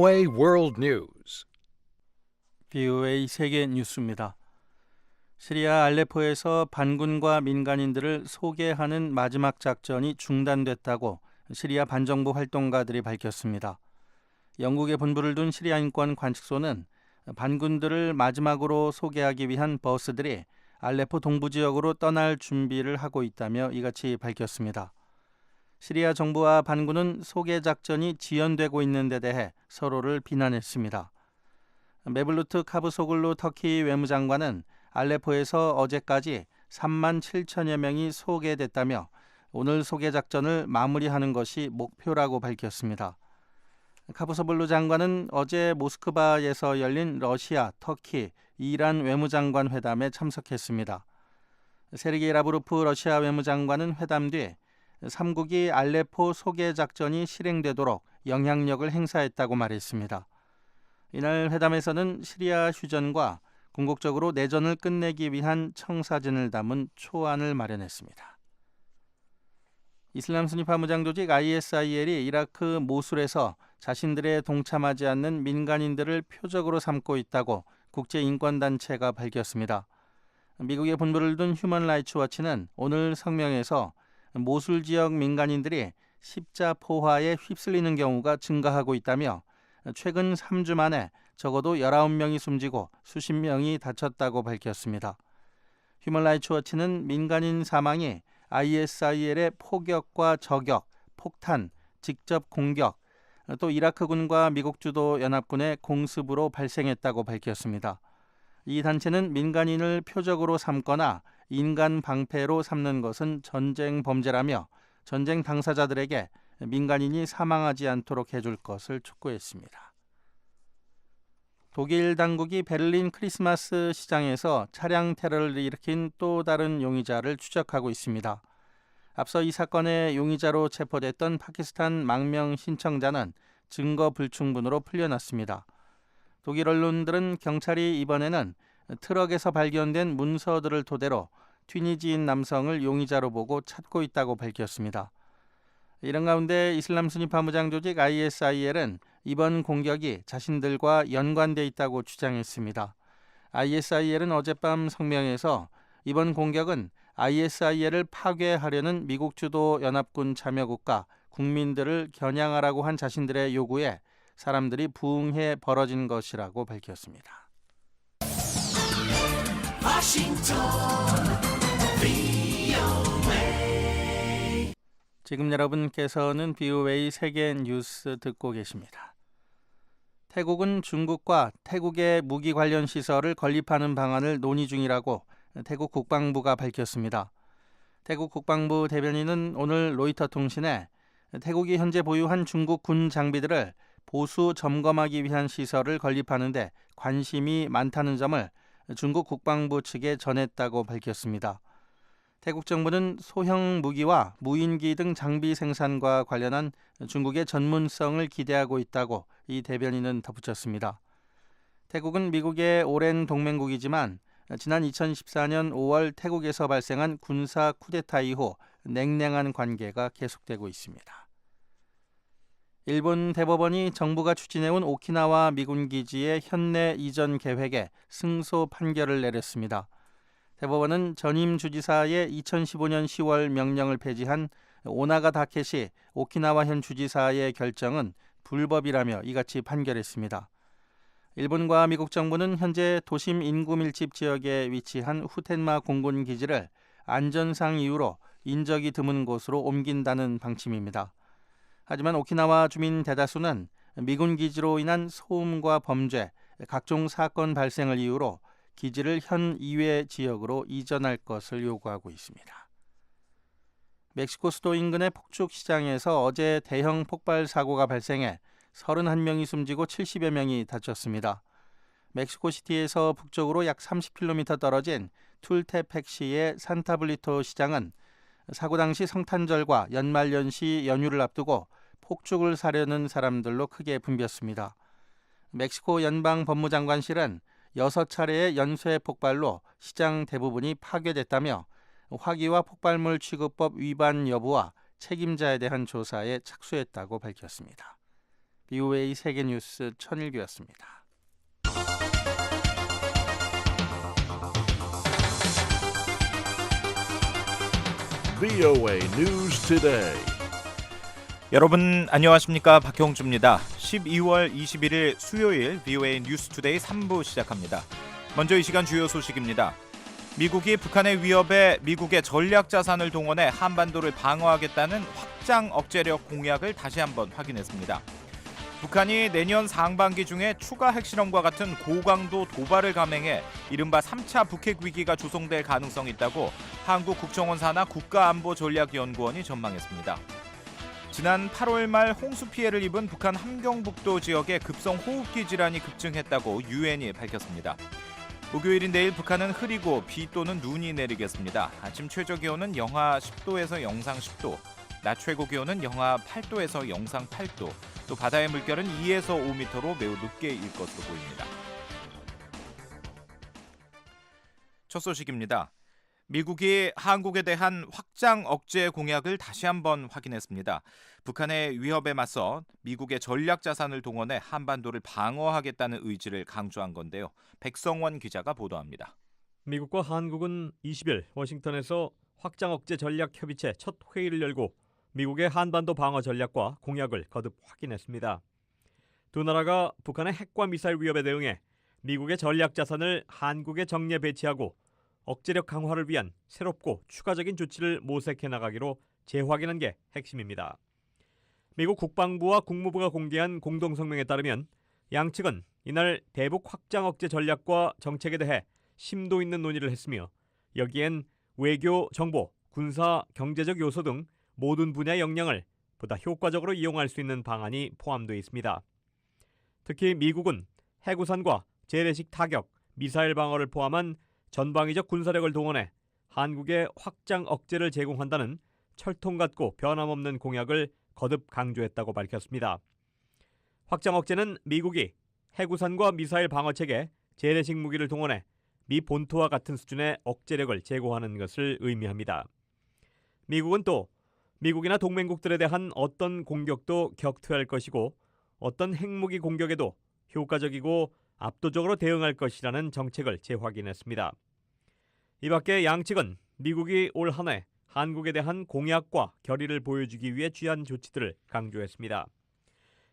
VOA World News. VOA 세계 뉴스입니다. 시리아 알레포에서 반군과 민간인들을 소개하는 마지막 작전이 중단됐다고 시리아 반정부 활동가들이 밝혔습니다. 영국에 본부를 둔 시리아 인권 관측소는 반군들을 마지막으로 소개하기 위한 버스들이 알레포 동부 지역으로 떠날 준비를 하고 있다며 이같이 밝혔습니다. 시리아 정부와 반군은 소개 작전이 지연되고 있는 데 대해 서로를 비난했습니다. 메블루트 카브소글루 터키 외무장관은 알레포에서 어제까지 3만 7천여 명이 소개됐다며 오늘 소개 작전을 마무리하는 것이 목표라고 밝혔습니다. 카브소글루 장관은 어제 모스크바에서 열린 러시아, 터키, 이란 외무장관 회담에 참석했습니다. 세르게이 라브로프 러시아 외무장관은 회담 뒤 3국이 알레포 소개 작전이 실행되도록 영향력을 행사했다고 말했습니다. 이날 회담에서는 시리아 휴전과 궁극적으로 내전을 끝내기 위한 청사진을 담은 초안을 마련했습니다. 이슬람 순위파 무장 조직 ISIL이 이라크 모술에서 자신들에 동참하지 않는 민간인들을 표적으로 삼고 있다고 국제인권단체가 밝혔습니다. 미국의 본부를 둔 휴먼 라이츠 워치는 오늘 성명에서 모술 지역 민간인들이 십자포화에 휩쓸리는 경우가 증가하고 있다며 최근 3주 만에 적어도 19명이 숨지고 수십 명이 다쳤다고 밝혔습니다. 휴먼 라이츠 워치는 민간인 사망이 ISIL의 포격과 저격, 폭탄, 직접 공격, 또 이라크군과 미국 주도 연합군의 공습으로 발생했다고 밝혔습니다. 이 단체는 민간인을 표적으로 삼거나 인간 방패로 삼는 것은 전쟁 범죄라며 전쟁 당사자들에게 민간인이 사망하지 않도록 해줄 것을 촉구했습니다. 독일 당국이 베를린 크리스마스 시장에서 차량 테러를 일으킨 또 다른 용의자를 추적하고 있습니다. 앞서 이 사건의 용의자로 체포됐던 파키스탄 망명 신청자는 증거 불충분으로 풀려났습니다. 독일 언론들은 경찰이 이번에는 트럭에서 발견된 문서들을 토대로 튀니지인 남성을 용의자로 보고 찾고 있다고 밝혔습니다. 이런 가운데 이슬람 순위파 무장 조직 ISIL은 이번 공격이 자신들과 연관돼 있다고 주장했습니다. ISIL은 어젯밤 성명에서 이번 공격은 ISIL을 파괴하려는 미국 주도 연합군 참여국가 국민들을 겨냥하라고 한 자신들의 요구에 사람들이 부응해 벌어진 것이라고 밝혔습니다. 지금 여러분께서는 VOA 세계 뉴스 듣고 계십니다. 태국은 중국과 태국의 무기 관련 시설을 건립하는 방안을 논의 중이라고 태국 국방부가 밝혔습니다. 태국 국방부 대변인은 오늘 로이터 통신에 태국이 현재 보유한 중국 군 장비들을 보수 점검하기 위한 시설을 건립하는 데 관심이 많다는 점을 중국 국방부 측에 전했다고 밝혔습니다. 태국 정부는 소형 무기와 무인기 등 장비 생산과 관련한 중국의 전문성을 기대하고 있다고 이 대변인은 덧붙였습니다. 태국은 미국의 오랜 동맹국이지만 지난 2014년 5월 태국에서 발생한 군사 쿠데타 이후 냉랭한 관계가 계속되고 있습니다. 일본 대법원이 정부가 추진해온 오키나와 미군 기지의 현내 이전 계획에 승소 판결을 내렸습니다. 대법원은 전임 주지사의 2015년 10월 명령을 폐지한 오나가 다케시 오키나와 현 주지사의 결정은 불법이라며 이같이 판결했습니다. 일본과 미국 정부는 현재 도심 인구 밀집 지역에 위치한 후텐마 공군 기지를 안전상 이유로 인적이 드문 곳으로 옮긴다는 방침입니다. 하지만 오키나와 주민 대다수는 미군 기지로 인한 소음과 범죄, 각종 사건 발생을 이유로 기지를 현 이외 지역으로 이전할 것을 요구하고 있습니다. 멕시코 수도 인근의 폭죽 시장에서 어제 대형 폭발 사고가 발생해 31명이 숨지고 70여 명이 다쳤습니다. 멕시코시티에서 북쪽으로 약 30km 떨어진 툴테펙시의 산타블리토 시장은 사고 당시 성탄절과 연말연시 연휴를 앞두고 폭죽을 사려는 사람들로 크게 붐볐습니다. 멕시코 연방법무장관실은 6차례의 연쇄 폭발로 시장 대부분이 파괴됐다며 화기와 폭발물 취급법 위반 여부와 책임자에 대한 조사에 착수했다고 밝혔습니다. BOA 세계뉴스 천일규였습니다. VOA News Today. 여러분 안녕하십니까? 박형주입니다. 12월 21일 수요일 VOA 뉴스 투데이 3부 시작합니다. 먼저 이 시간 주요 소식입니다. 미국이 북한의 위협에 미국의 전략 자산을 동원해 한반도를 방어하겠다는 확장 억제력 공약을 다시 한번 확인했습니다. 북한이 내년 상반기 중에 추가 핵실험과 같은 고강도 도발을 감행해 이른바 3차 북핵 위기가 조성될 가능성이 있다고 한국국정원 산하 국가안보전략연구원이 전망했습니다. 지난 8월 말 홍수 피해를 입은 북한 함경북도 지역에 급성 호흡기 질환이 급증했다고 유엔이 밝혔습니다. 목요일인 내일 북한은 흐리고 비 또는 눈이 내리겠습니다. 아침 최저 기온은 영하 10도에서 영상 10도, 낮 최고 기온은 영하 8도에서 영상 8도, 또 바다의 물결은 2에서 5m로 매우 높게 일 것으로 보입니다. 첫 소식입니다. 미국이 한국에 대한 확장 억제 공약을 다시 한번 확인했습니다. 북한의 위협에 맞서 미국의 전략 자산을 동원해 한반도를 방어하겠다는 의지를 강조한 건데요. 백성원 기자가 보도합니다. 미국과 한국은 20일 워싱턴에서 확장 억제 전략 협의체 첫 회의를 열고 미국의 한반도 방어 전략과 공약을 거듭 확인했습니다. 두 나라가 북한의 핵과 미사일 위협에 대응해 미국의 전략 자산을 한국에 정례 배치하고 억제력 강화를 위한 새롭고 추가적인 조치를 모색해 나가기로 재확인한 게 핵심입니다. 미국 국방부와 국무부가 공개한 공동성명에 따르면 양측은 이날 대북 확장 억제 전략과 정책에 대해 심도 있는 논의를 했으며 여기엔 외교, 정보, 군사, 경제적 요소 등 모든 분야 역량을 보다 효과적으로 이용할 수 있는 방안이 포함되어 있습니다. 특히 미국은 해구산과 재래식 타격, 미사일 방어를 포함한 전방위적 군사력을 동원해 한국의 확장 억제를 제공한다는 철통 같고 변함없는 공약을 거듭 강조했다고 밝혔습니다. 확장 억제는 미국이 해구산과 미사일 방어체계, 재래식 무기를 동원해 미 본토와 같은 수준의 억제력을 제고하는 것을 의미합니다. 미국은 또 미국이나 동맹국들에 대한 어떤 공격도 격퇴할 것이고 어떤 핵무기 공격에도 효과적이고 압도적으로 대응할 것이라는 정책을 재확인했습니다. 이 밖에 양측은 미국이 올 한 해 한국에 대한 공약과 결의를 보여주기 위해 취한 조치들을 강조했습니다.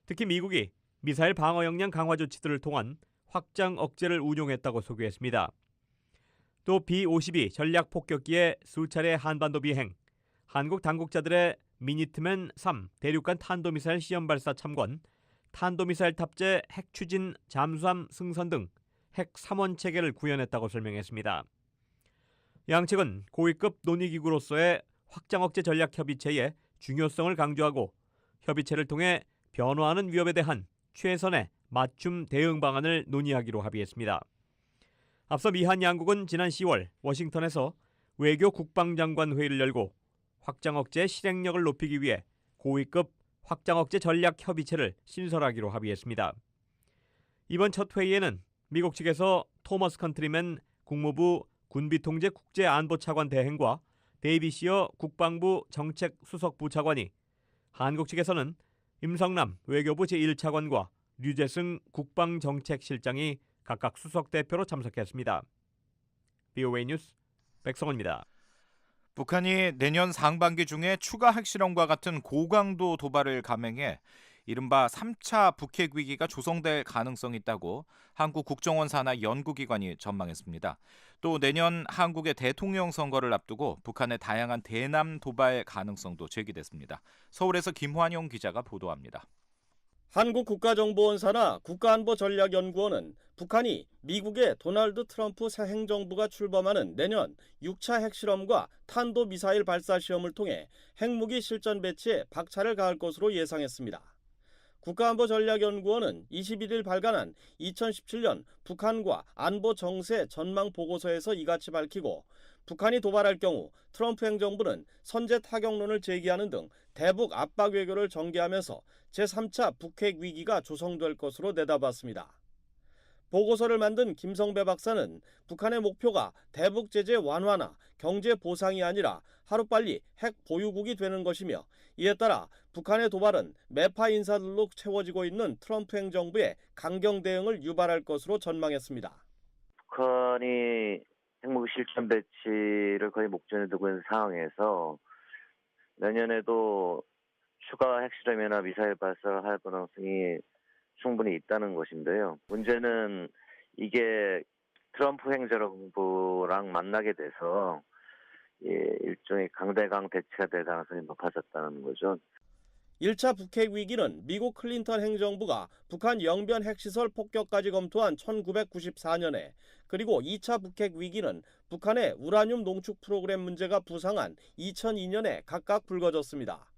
특히 미국이 미사일 방어 역량 강화 조치들을 통한 확장 억제를 운용했다고 소개했습니다. 또 B-52 전략 폭격기의 수차례 한반도 비행, 한국 당국자들의 미니트맨 3 대륙간 탄도미사일 시험 발사 참관, 탄도미사일 탑재 핵 추진 잠수함 승선 등 핵 3원 체계를 구현했다고 설명했습니다. 양측은 고위급 논의기구로서의 확장 억제 전략 협의체의 중요성을 강조하고 협의체를 통해 변화하는 위협에 대한 최선의 맞춤 대응 방안을 논의하기로 합의했습니다. 앞서 미한 양국은 지난 10월 워싱턴에서 외교 국방장관 회의를 열고 확장 억제 실행력을 높이기 위해 고위급 확장 억제 전략 협의체를 신설하기로 합의했습니다. 이번 첫 회의에는 미국 측에서 토머스 컨트리맨 국무부 군비통제 국제안보차관 대행과 데이비 시어 국방부 정책수석부 차관이, 한국 측에서는 임성남 외교부 제1차관과 류재승 국방정책실장이 각각 수석대표로 참석했습니다. BOA 뉴스 백성원입니다. 북한이 내년 상반기 중에 추가 핵실험과 같은 고강도 도발을 감행해 이른바 3차 북핵 위기가 조성될 가능성이 있다고 한국국정원 산하 연구기관이 전망했습니다. 또 내년 한국의 대통령 선거를 앞두고 북한의 다양한 대남 도발 가능성도 제기됐습니다. 서울에서 김환용 기자가 보도합니다. 한국국가정보원 산하 국가안보전략연구원은 북한이 미국의 도널드 트럼프 새 행정부가 출범하는 내년 6차 핵실험과 탄도미사일 발사 시험을 통해 핵무기 실전 배치에 박차를 가할 것으로 예상했습니다. 국가안보전략연구원은 21일 발간한 2017년 북한과 안보 정세 전망 보고서에서 이같이 밝히고, 북한이 도발할 경우 트럼프 행정부는 선제 타격론을 제기하는 등 대북 압박 외교를 전개하면서 제3차 북핵 위기가 조성될 것으로 내다봤습니다. 보고서를 만든 김성배 박사는 북한의 목표가 대북 제재 완화나 경제 보상이 아니라 하루빨리 핵 보유국이 되는 것이며, 이에 따라 북한의 도발은 매파 인사들로 채워지고 있는 트럼프 행정부의 강경 대응을 유발할 것으로 전망했습니다. 북한이 핵무기 실전 배치를 거의 목전에 두고 있는 상황에서 내년에도 추가 핵실험이나 미사일 발사를 할 가능성이 충분히 있다는 것인데요. 문제는 이게 트럼프 행정부랑 만나게 돼서 일종의 강대강 대치가 될 가능성이 높아졌다는 거죠. 1차 북핵 위기는 미국 클린턴 행정부가 북한 영변 핵시설 폭격까지 검토한 1994년에, 그리고 2차 북핵 위기는 북한의 우라늄 농축 프로그램 문제가 부상한 2002년에 각각 불거졌습니다.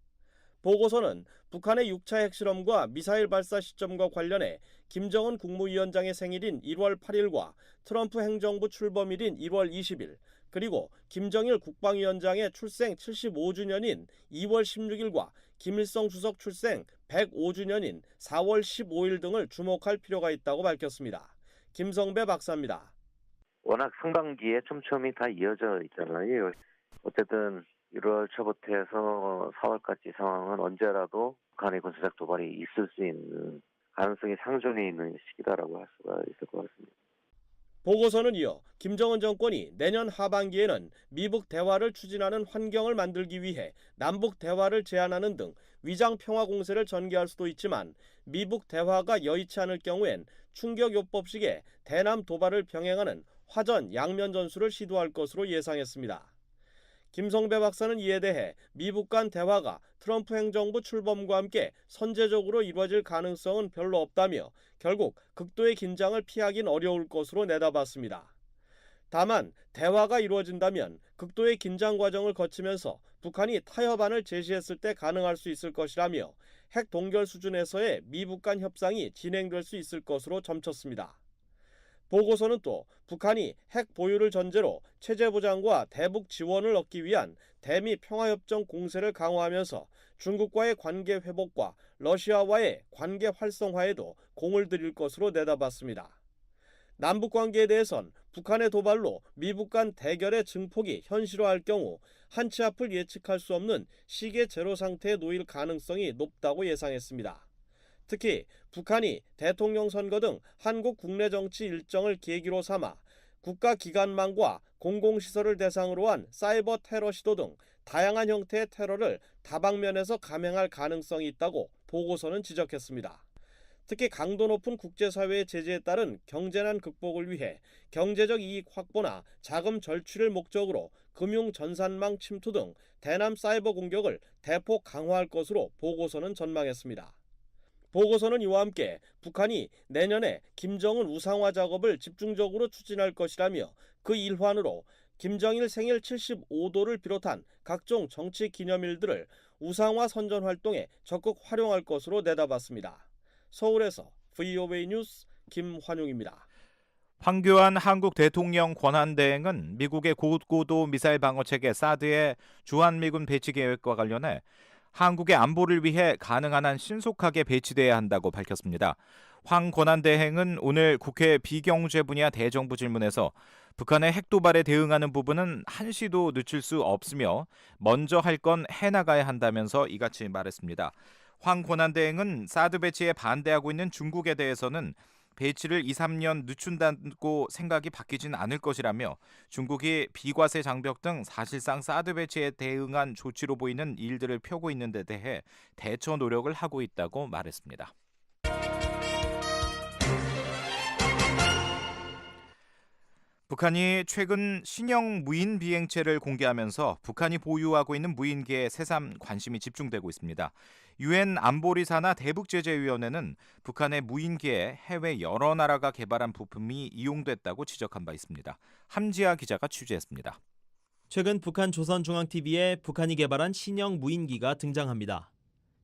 보고서는 북한의 6차 핵실험과 미사일 발사 시점과 관련해 김정은 국무위원장의 생일인 1월 8일과 트럼프 행정부 출범일인 1월 20일, 그리고 김정일 국방위원장의 출생 75주년인 2월 16일과 김일성 주석 출생 105주년인 4월 15일 등을 주목할 필요가 있다고 밝혔습니다. 김성배 박사입니다. 워낙 상반기에 촘촘히 다 이어져 있잖아요. 어쨌든 1월 초부터 해서 4월까지 상황은 언제라도 북한의 군사적 도발이 있을 수 있는 가능성이 상존해 있는 시기다라고 할 수가 있을 것 같습니다. 보고서는 이어 김정은 정권이 내년 하반기에는 미북 대화를 추진하는 환경을 만들기 위해 남북 대화를 제안하는 등 위장 평화 공세를 전개할 수도 있지만, 미북 대화가 여의치 않을 경우엔 충격요법식의 대남 도발을 병행하는 화전 양면 전술을 시도할 것으로 예상했습니다. 김성배 박사는 이에 대해 미북 간 대화가 트럼프 행정부 출범과 함께 선제적으로 이루어질 가능성은 별로 없다며, 결국 극도의 긴장을 피하긴 어려울 것으로 내다봤습니다. 다만 대화가 이루어진다면 극도의 긴장 과정을 거치면서 북한이 타협안을 제시했을 때 가능할 수 있을 것이라며, 핵 동결 수준에서의 미북 간 협상이 진행될 수 있을 것으로 점쳤습니다. 보고서는 또 북한이 핵 보유를 전제로 체제 보장과 대북 지원을 얻기 위한 대미 평화협정 공세를 강화하면서 중국과의 관계 회복과 러시아와의 관계 활성화에도 공을 들일 것으로 내다봤습니다. 남북 관계에 대해선 북한의 도발로 미북 간 대결의 증폭이 현실화할 경우 한치 앞을 예측할 수 없는 시계 제로 상태에 놓일 가능성이 높다고 예상했습니다. 특히 북한이 대통령 선거 등 한국 국내 정치 일정을 계기로 삼아 국가기관망과 공공시설을 대상으로 한 사이버 테러 시도 등 다양한 형태의 테러를 다방면에서 감행할 가능성이 있다고 보고서는 지적했습니다. 특히 강도 높은 국제사회의 제재에 따른 경제난 극복을 위해 경제적 이익 확보나 자금 절취를 목적으로 금융 전산망 침투 등 대남 사이버 공격을 대폭 강화할 것으로 보고서는 전망했습니다. 보고서는 이와 함께 북한이 내년에 김정은 우상화 작업을 집중적으로 추진할 것이라며, 그 일환으로 김정일 생일 75도를 비롯한 각종 정치 기념일들을 우상화 선전 활동에 적극 활용할 것으로 내다봤습니다. 서울에서 VOA 뉴스 김환용입니다. 황교안 한국 대통령 권한대행은 미국의 고고도 미사일 방어체계 사드의 주한미군 배치 계획과 관련해 한국의 안보를 위해 가능한 한 신속하게 배치돼야 한다고 밝혔습니다. 황 권한대행은 오늘 국회 비경제 분야 대정부 질문에서 북한의 핵도발에 대응하는 부분은 한시도 늦출 수 없으며 먼저 할 건 해나가야 한다면서 이같이 말했습니다. 황 권한대행은 사드 배치에 반대하고 있는 중국에 대해서는 배치를 2, 3년 늦춘다고 생각이 바뀌진 않을 것이라며, 중국이 비과세 장벽 등 사실상 사드 배치에 대응한 조치로 보이는 일들을 펴고 있는 데 대해 대처 노력을 하고 있다고 말했습니다. 북한이 최근 신형 무인 비행체를 공개하면서 북한이 보유하고 있는 무인기에 새삼 관심이 집중되고 있습니다. 유엔 안보리사나 대북제재위원회는 북한의 무인기에 해외 여러 나라가 개발한 부품이 이용됐다고 지적한 바 있습니다. 함지아 기자가 취재했습니다. 최근 북한 조선중앙TV에 북한이 개발한 신형 무인기가 등장합니다.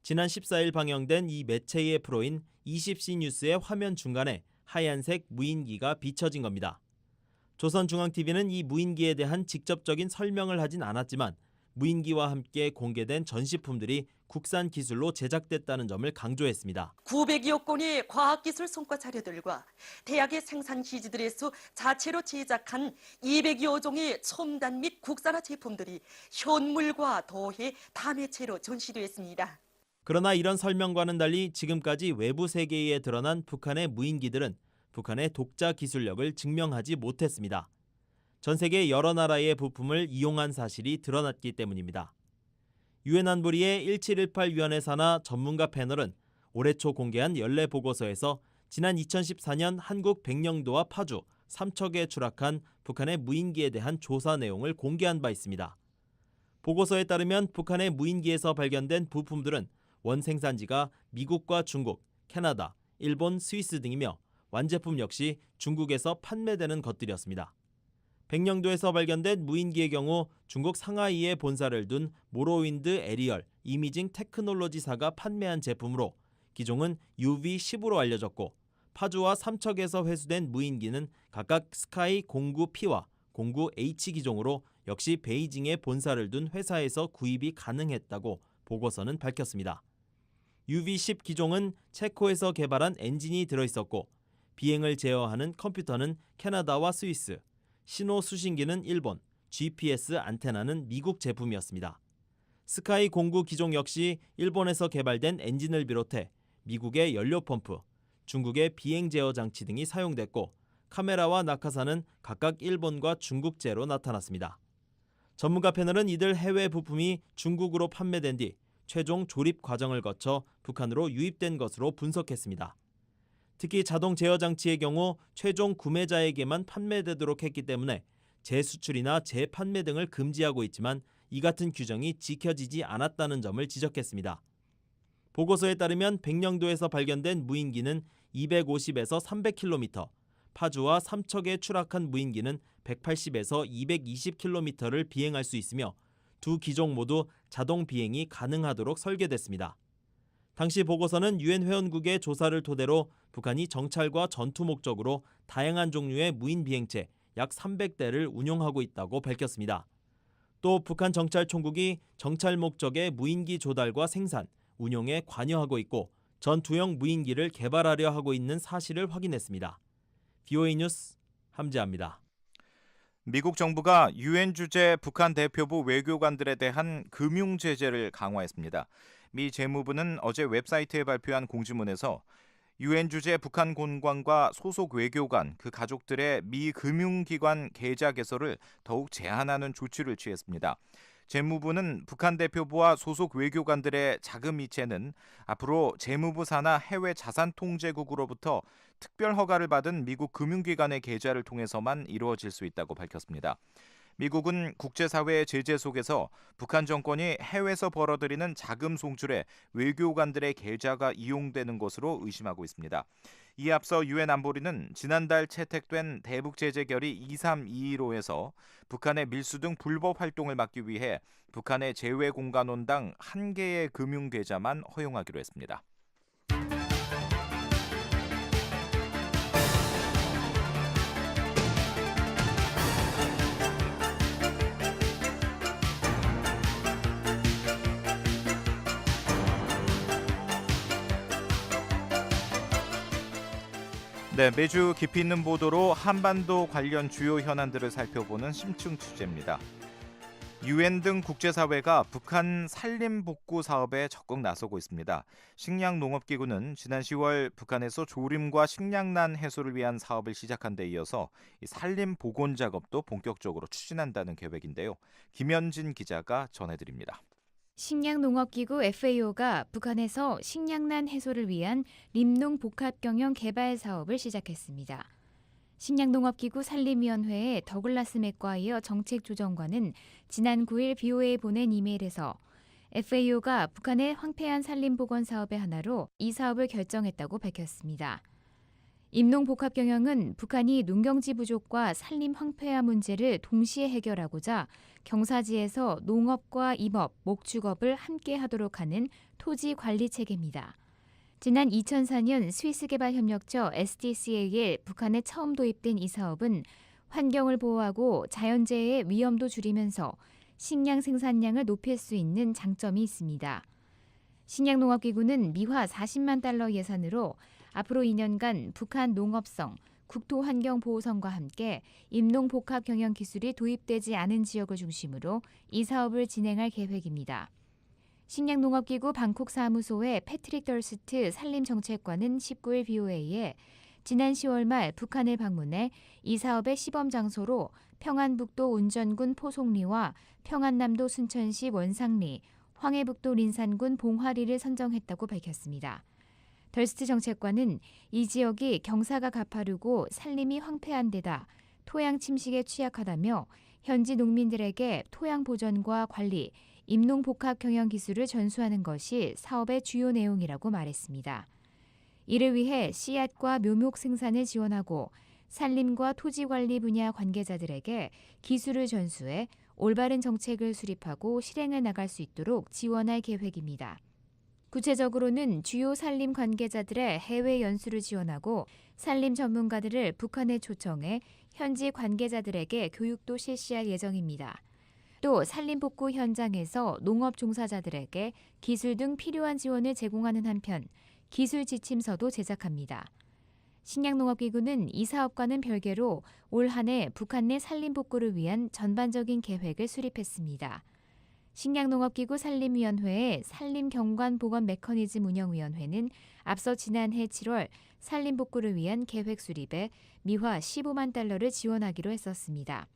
지난 14일 방영된 이 매체의 프로인 20시 뉴스의 화면 중간에 하얀색 무인기가 비춰진 겁니다. 조선중앙TV는 이 무인기에 대한 직접적인 설명을 하진 않았지만 무인기와 함께 공개된 전시품들이 국산 기술로 제작됐다는 점을 강조했습니다. 900여 건의 과학기술 성과 자료들과 대학의 생산 기지들에서 자체로 제작한 200여 종의 첨단 및 국산화 제품들이 현물과 더해 다매체로 전시되었습니다. 그러나 이런 설명과는 달리 지금까지 외부 세계에 드러난 북한의 무인기들은 북한의 독자 기술력을 증명하지 못했습니다. 전 세계 여러 나라의 부품을 이용한 사실이 드러났기 때문입니다. 유엔 안보리의 1718 위원회 산하 전문가 패널은 올해 초 공개한 연례 보고서에서 지난 2014년 한국 백령도와 파주, 삼척에 추락한 북한의 무인기에 대한 조사 내용을 공개한 바 있습니다. 보고서에 따르면 북한의 무인기에서 발견된 부품들은 원 생산지가 미국과 중국, 캐나다, 일본, 스위스 등이며 완제품 역시 중국에서 판매되는 것들이었습니다. 백령도에서 발견된 무인기의 경우 중국 상하이에 본사를 둔 모로윈드 에리얼 이미징 테크놀로지사가 판매한 제품으로 기종은 UV-10으로 알려졌고, 파주와 삼척에서 회수된 무인기는 각각 스카이 09P와 09H 기종으로 역시 베이징에 본사를 둔 회사에서 구입이 가능했다고 보고서는 밝혔습니다. UV-10 기종은 체코에서 개발한 엔진이 들어있었고, 비행을 제어하는 컴퓨터는 캐나다와 스위스, 신호 수신기는 일본, GPS 안테나는 미국 제품이었습니다. 스카이 09 기종 역시 일본에서 개발된 엔진을 비롯해 미국의 연료 펌프, 중국의 비행 제어 장치 등이 사용됐고, 카메라와 낙하산은 각각 일본과 중국제로 나타났습니다. 전문가 패널은 이들 해외 부품이 중국으로 판매된 뒤 최종 조립 과정을 거쳐 북한으로 유입된 것으로 분석했습니다. 특히 자동 제어 장치의 경우 최종 구매자에게만 판매되도록 했기 때문에 재수출이나 재판매 등을 금지하고 있지만 이 같은 규정이 지켜지지 않았다는 점을 지적했습니다. 보고서에 따르면 백령도에서 발견된 무인기는 250에서 300km, 파주와 삼척에 추락한 무인기는 180에서 220km를 비행할 수 있으며 두 기종 모두 자동 비행이 가능하도록 설계됐습니다. 당시 보고서는 유엔 회원국의 조사를 토대로 북한이 정찰과 전투 목적으로 다양한 종류의 무인 비행체 약 300대를 운용하고 있다고 밝혔습니다. 또 북한 정찰총국이 정찰 목적의 무인기 조달과 생산, 운용에 관여하고 있고 전투용 무인기를 개발하려 하고 있는 사실을 확인했습니다. VOA 뉴스 함재합니다. 미국 정부가 유엔 주재 북한 대표부 외교관들에 대한 금융 제재를 강화했습니다. 미 재무부는 어제 웹사이트에 발표한 공지문에서 유엔 주재 북한 공관과 소속 외교관, 그 가족들의 미 금융기관 계좌 개설을 더욱 제한하는 조치를 취했습니다. 재무부는 북한 대표부와 소속 외교관들의 자금 이체는 앞으로 재무부 산하 해외 자산 통제국으로부터 특별 허가를 받은 미국 금융기관의 계좌를 통해서만 이루어질 수 있다고 밝혔습니다. 미국은 국제사회의 제재 속에서 북한 정권이 해외에서 벌어들이는 자금 송출에 외교관들의 계좌가 이용되는 것으로 의심하고 있습니다. 이에 앞서 유엔 안보리는 지난달 채택된 대북 제재 결의 2322호에서 북한의 밀수 등 불법 활동을 막기 위해 북한의 제외 공간원당 1개의 금융 계좌만 허용하기로 했습니다. 네, 매주 깊이 있는 보도로 한반도 관련 주요 현안들을 살펴보는 심층 취재입니다. 유엔 등 국제사회가 북한 산림복구 사업에 적극 나서고 있습니다. 식량농업기구는 지난 10월 북한에서 조림과 식량난 해소를 위한 사업을 시작한 데 이어서 산림 복원 작업도 본격적으로 추진한다는 계획인데요. 김현진 기자가 전해드립니다. 식량농업기구 FAO가 북한에서 식량난 해소를 위한 림농 복합경영 개발 사업을 시작했습니다. 식량농업기구 산림위원회의 더글라스 맥과이어 정책조정관은 지난 9일 BOA에 보낸 이메일에서 FAO가 북한의 황폐한 산림복원 사업의 하나로 이 사업을 결정했다고 밝혔습니다. 임농복합경영은 북한이 농경지 부족과 산림 황폐화 문제를 동시에 해결하고자 경사지에서 농업과 임업, 목축업을 함께 하도록 하는 토지 관리 체계입니다. 지난 2004년 스위스개발협력처 SDCA에 북한에 처음 도입된 이 사업은 환경을 보호하고 자연재해의 위험도 줄이면서 식량 생산량을 높일 수 있는 장점이 있습니다. 식량농업기구는 미화 40만 달러 예산으로 앞으로 2년간 북한 농업성, 국토환경보호성과 함께 임농복합 경영 기술이 도입되지 않은 지역을 중심으로 이 사업을 진행할 계획입니다. 식량농업기구 방콕 사무소의 패트릭 덜스트 산림정책관은 19일 BOA에 지난 10월 말 북한을 방문해 이 사업의 시범 장소로 평안북도 운전군 포송리와 평안남도 순천시 원상리, 황해북도 린산군 봉화리를 선정했다고 밝혔습니다. 덜스트 정책관은 이 지역이 경사가 가파르고 산림이 황폐한 데다 토양 침식에 취약하다며 현지 농민들에게 토양 보존과 관리, 임농복합 경영 기술을 전수하는 것이 사업의 주요 내용이라고 말했습니다. 이를 위해 씨앗과 묘목 생산을 지원하고 산림과 토지관리 분야 관계자들에게 기술을 전수해 올바른 정책을 수립하고 실행해 나갈 수 있도록 지원할 계획입니다. 구체적으로는 주요 산림 관계자들의 해외 연수를 지원하고 산림 전문가들을 북한에 초청해 현지 관계자들에게 교육도 실시할 예정입니다. 또 산림복구 현장에서 농업 종사자들에게 기술 등 필요한 지원을 제공하는 한편 기술 지침서도 제작합니다. 식량농업기구는 이 사업과는 별개로 올 한 해 북한 내 산림복구를 위한 전반적인 계획을 수립했습니다. 식량농업기구 산림위원회의 산림경관보건 메커니즘 운영위원회는 앞서 지난해 7월 산림복구를 위한 계획 수립에 미화 15만 달러를 지원하기로 했었습니다.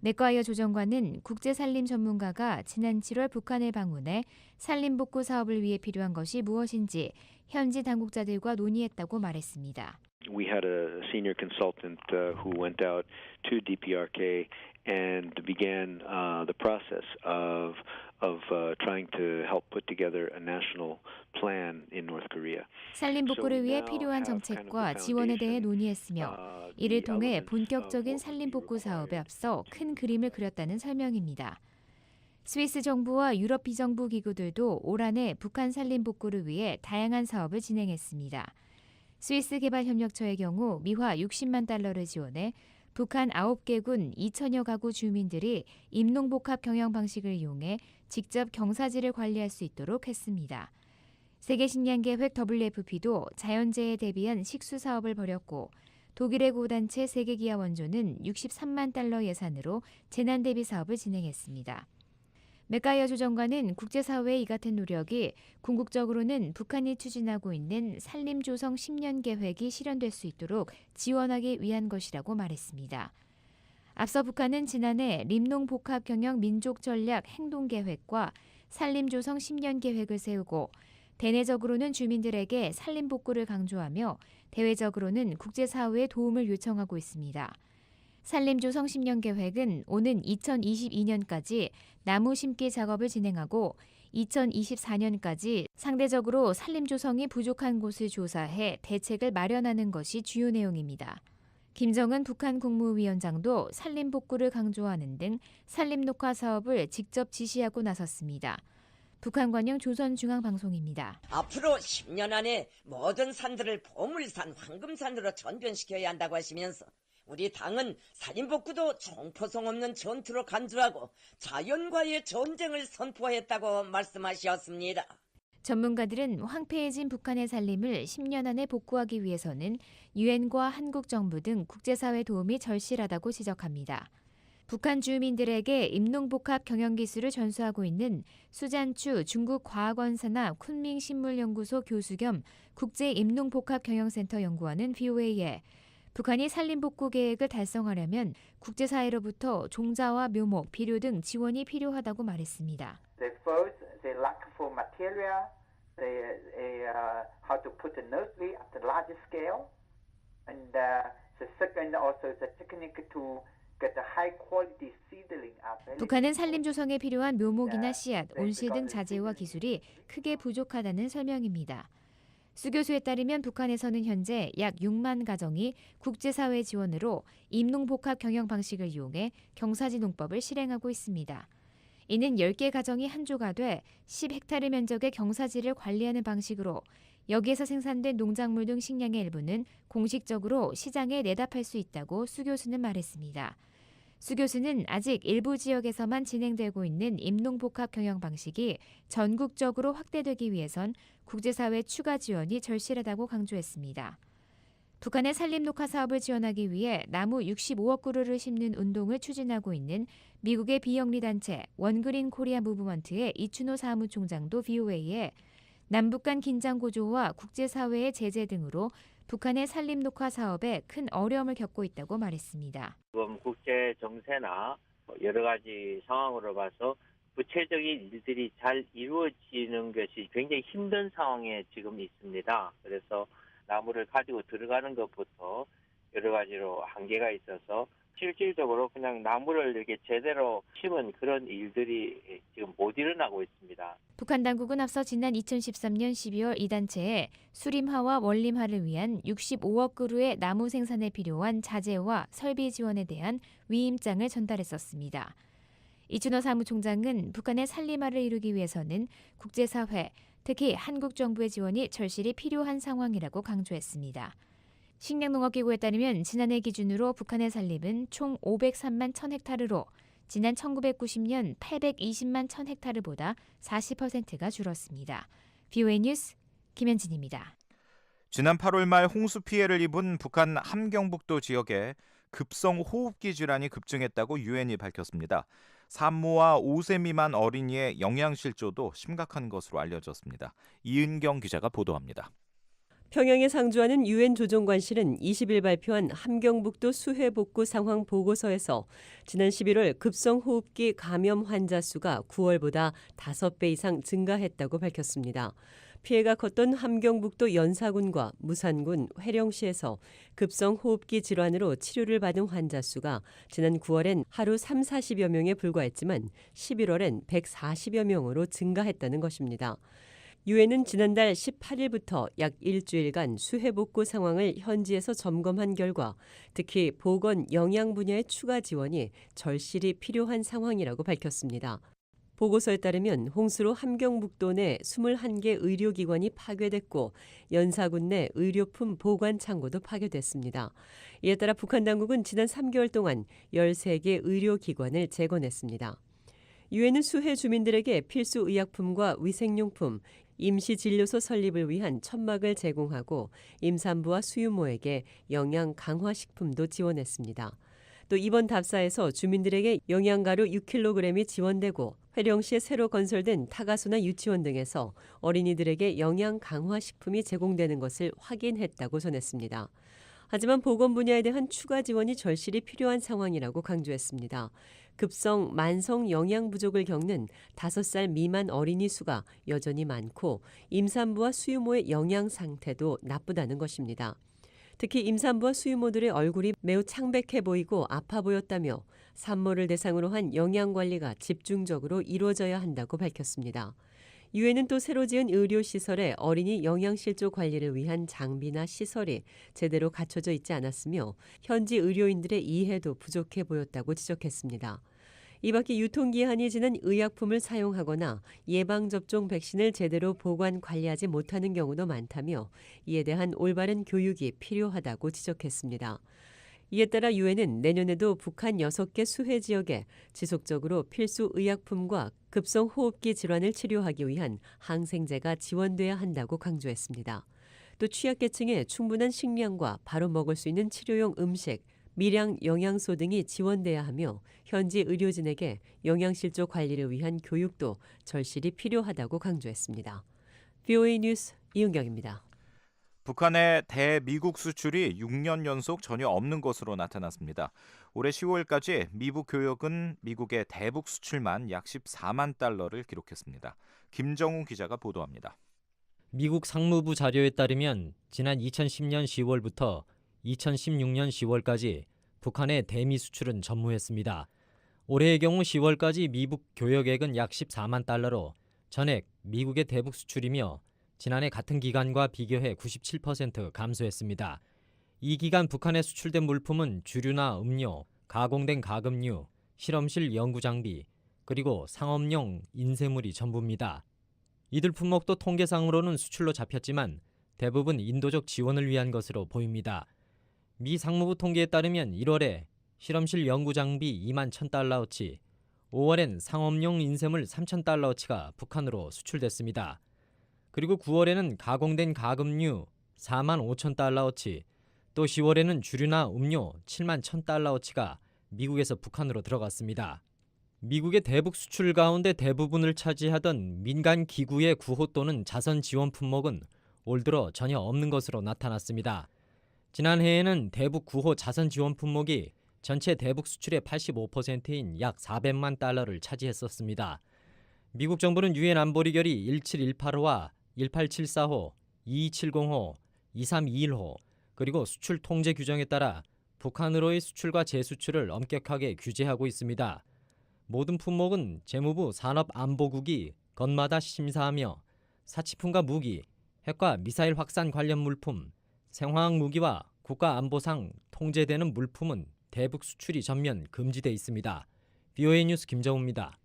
맥과이어 조정관은 국제산림 전문가가 지난 7월 북한을 방문해 산림복구 사업을 위해 필요한 것이 무엇인지 현지 당국자들과 논의했다고 말했습니다. We had a senior consultant who went out to DPRK and began the process of trying to help put together a national plan in North Korea. 산림복구를 위해 필요한 정책과 지원에 대해 논의했으며 이를 통해 본격적인 산림복구 사업에 앞서 큰 그림을 그렸다는 설명입니다. 스위스 정부와 유럽 비정부 기구들도 올 한 해 북한 산림복구를 위해 다양한 사업을 진행했습니다. 스위스 개발협력처의 경우 미화 60만 달러를 지원해 북한 9개군 2천여 가구 주민들이 임농복합 경영 방식을 이용해 직접 경사지를 관리할 수 있도록 했습니다. 세계식량계획 WFP도 자연재해에 대비한 식수 사업을 벌였고 독일의 고단체 세계기아 원조는 63만 달러 예산으로 재난 대비 사업을 진행했습니다. 맥가이어 조정관은 국제사회의 이 같은 노력이 궁극적으로는 북한이 추진하고 있는 산림조성 10년 계획이 실현될 수 있도록 지원하기 위한 것이라고 말했습니다. 앞서 북한은 지난해 림농복합경영 민족전략 행동계획과 산림조성 10년 계획을 세우고 대내적으로는 주민들에게 산림복구를 강조하며 대외적으로는 국제사회의 도움을 요청하고 있습니다. 산림조성 10년 계획은 오는 2022년까지 나무 심기 작업을 진행하고 2024년까지 상대적으로 산림조성이 부족한 곳을 조사해 대책을 마련하는 것이 주요 내용입니다. 김정은 북한 국무위원장도 산림복구를 강조하는 등 산림녹화 사업을 직접 지시하고 나섰습니다. 북한 관영 조선중앙방송입니다. 앞으로 10년 안에 모든 산들을 보물산, 황금산으로 전변시켜야 한다고 하시면서 우리 당은 산림복구도 총포성 없는 전투로 간주하고 자연과의 전쟁을 선포했다고 말씀하셨습니다. 전문가들은 황폐해진 북한의 산림을 10년 안에 복구하기 위해서는 유엔과 한국 정부 등 국제사회 도움이 절실하다고 지적합니다. 북한 주민들에게 임농복합 경영기술을 전수하고 있는 수잔추 중국과학원산업 쿤밍식물연구소 교수 겸 국제임농복합경영센터 연구원은 BOA에 북한이 산림복구 계획을 달성하려면 국제사회로부터 종자와 묘목, 비료 등 지원이 필요하다고 말했습니다. 북한은 산림 조성에 필요한 묘목이나 씨앗, 온실 등 자재와 기술이 크게 부족하다는 설명입니다. 수 교수에 따르면 북한에서는 현재 약 6만 가정이 국제사회 지원으로 임농복합 경영 방식을 이용해 경사지 농법을 실행하고 있습니다. 이는 10개 가정이 한 조가 돼 10헥타르 면적의 경사지를 관리하는 방식으로 여기에서 생산된 농작물 등 식량의 일부는 공식적으로 시장에 내다 팔 수 있다고 수 교수는 말했습니다. 수 교수는 아직 일부 지역에서만 진행되고 있는 임농복합 경영 방식이 전국적으로 확대되기 위해선 국제사회 추가 지원이 절실하다고 강조했습니다. 북한의 산림녹화 사업을 지원하기 위해 나무 65억 그루를 심는 운동을 추진하고 있는 미국의 비영리 단체 원그린 코리아 무브먼트의 이춘호 사무총장도 VOA에 남북 간 긴장 고조와 국제사회의 제재 등으로 북한의 산림녹화 사업에 큰 어려움을 겪고 있다고 말했습니다. 지금 국제 정세나 여러 가지 상황으로 봐서 구체적인 일들이 잘 이루어지는 것이 굉장히 힘든 상황에 지금 있습니다. 그래서 나무를 가지고 들어가는 것부터 여러 가지로 한계가 있어서 실질적으로 그냥 나무를 이렇게 제대로 심은 그런 일들이 지금 못 일어나고 있습니다. 북한 당국은 앞서 지난 2013년 12월 이 단체에 수림화와 원림화를 위한 65억 그루의 나무 생산에 필요한 자재와 설비 지원에 대한 위임장을 전달했었습니다. 이춘호 사무총장은 북한의 산림화를 이루기 위해서는 국제사회, 특히 한국 정부의 지원이 절실히 필요한 상황이라고 강조했습니다. 식량농업기구에 따르면 지난해 기준으로 북한의 산림은 총 503만 1000헥타르로 지난 1990년 820만 1000헥타르보다 40%가 줄었습니다. VOA 뉴스 김현진입니다. 지난 8월 말 홍수 피해를 입은 북한 함경북도 지역에 급성 호흡기 질환이 급증했다고 유엔이 밝혔습니다. 산모와 5세 미만 어린이의 영양실조도 심각한 것으로 알려졌습니다. 이은경 기자가 보도합니다. 평양에 상주하는 유엔 조정관실은 20일 발표한 함경북도 수해복구 상황 보고서에서 지난 11월 급성호흡기 감염 환자 수가 9월보다 5배 이상 증가했다고 밝혔습니다. 피해가 컸던 함경북도 연사군과 무산군, 회령시에서 급성호흡기 질환으로 치료를 받은 환자 수가 지난 9월엔 하루 30-40여 명에 불과했지만 11월엔 140여 명으로 증가했다는 것입니다. 유엔은 지난달 18일부터 약 일주일간 수해복구 상황을 현지에서 점검한 결과 특히 보건, 영양 분야의 추가 지원이 절실히 필요한 상황이라고 밝혔습니다. 보고서에 따르면 홍수로 함경북도 내 21개 의료기관이 파괴됐고 연사군 내 의료품 보관 창고도 파괴됐습니다. 이에 따라 북한 당국은 지난 3개월 동안 13개 의료기관을 재건했습니다. 유엔은 수해 주민들에게 필수 의약품과 위생용품, 임시진료소 설립을 위한 천막을 제공하고 임산부와 수유모에게 영양 강화식품도 지원했습니다. 또 이번 답사에서 주민들에게 영양가루 6kg이 지원되고 회령시에 새로 건설된 타가소나 유치원 등에서 어린이들에게 영양 강화식품이 제공되는 것을 확인했다고 전했습니다. 하지만 보건 분야에 대한 추가 지원이 절실히 필요한 상황이라고 강조했습니다. 급성 만성 영양 부족을 겪는 5살 미만 어린이 수가 여전히 많고 임산부와 수유모의 영양 상태도 나쁘다는 것입니다. 특히 임산부와 수유모들의 얼굴이 매우 창백해 보이고 아파 보였다며 산모를 대상으로 한 영양 관리가 집중적으로 이루어져야 한다고 밝혔습니다. 유엔은 또 새로 지은 의료시설에 어린이 영양실조 관리를 위한 장비나 시설이 제대로 갖춰져 있지 않았으며 현지 의료인들의 이해도 부족해 보였다고 지적했습니다. 이 밖에 유통기한이 지난 의약품을 사용하거나 예방접종 백신을 제대로 보관 관리하지 못하는 경우도 많다며 이에 대한 올바른 교육이 필요하다고 지적했습니다. 이에 따라 유엔은 내년에도 북한 6개 수해 지역에 지속적으로 필수 의약품과 급성호흡기 질환을 치료하기 위한 항생제가 지원돼야 한다고 강조했습니다. 또 취약계층에 충분한 식량과 바로 먹을 수 있는 치료용 음식, 미량 영양소 등이 지원돼야 하며 현지 의료진에게 영양실조 관리를 위한 교육도 절실히 필요하다고 강조했습니다. VOA 뉴스 이은경입니다. 북한의 대미국 수출이 6년 연속 전혀 없는 것으로 나타났습니다. 올해 10월까지 미국 교역은 미국의 대북 수출만 약 14만 달러를 기록했습니다. 김정우 기자가 보도합니다. 미국 상무부 자료에 따르면 지난 2010년 10월부터 2016년 10월까지 북한의 대미 수출은 전무했습니다. 올해의 경우 10월까지 미국 교역액은 약 14만 달러로 전액 미국의 대북 수출이며 지난해 같은 기간과 비교해 97% 감소했습니다. 이 기간 북한에 수출된 물품은 주류나 음료, 가공된 가금류, 실험실 연구 장비, 그리고 상업용 인쇄물이 전부입니다. 이들 품목도 통계상으로는 수출로 잡혔지만 대부분 인도적 지원을 위한 것으로 보입니다. 미 상무부 통계에 따르면 1월에 실험실 연구 장비 2만 1,000달러어치, 5월엔 상업용 인쇄물 3,000달러어치가 북한으로 수출됐습니다. 그리고 9월에는 가공된 가금류 4만 5,000달러어치, 또 10월에는 주류나 음료 7만 1,000달러어치가 미국에서 북한으로 들어갔습니다. 미국의 대북 수출 가운데 대부분을 차지하던 민간 기구의 구호 또는 자선 지원 품목은 올 들어 전혀 없는 것으로 나타났습니다. 지난해에는 대북 구호 자선 지원 품목이 전체 대북 수출의 85%인 약 400만 달러를 차지했었습니다. 미국 정부는 유엔 안보리 결의 1718호와 1874호, 2270호, 2321호, 그리고 수출 통제 규정에 따라 북한으로의 수출과 재수출을 엄격하게 규제하고 있습니다. 모든 품목은 재무부 산업안보국이 건마다 심사하며 사치품과 무기, 핵과 미사일 확산 관련 물품, 생화학 무기와 국가안보상 통제되는 물품은 대북 수출이 전면 금지돼 있습니다. VOA 뉴스 김정우입니다.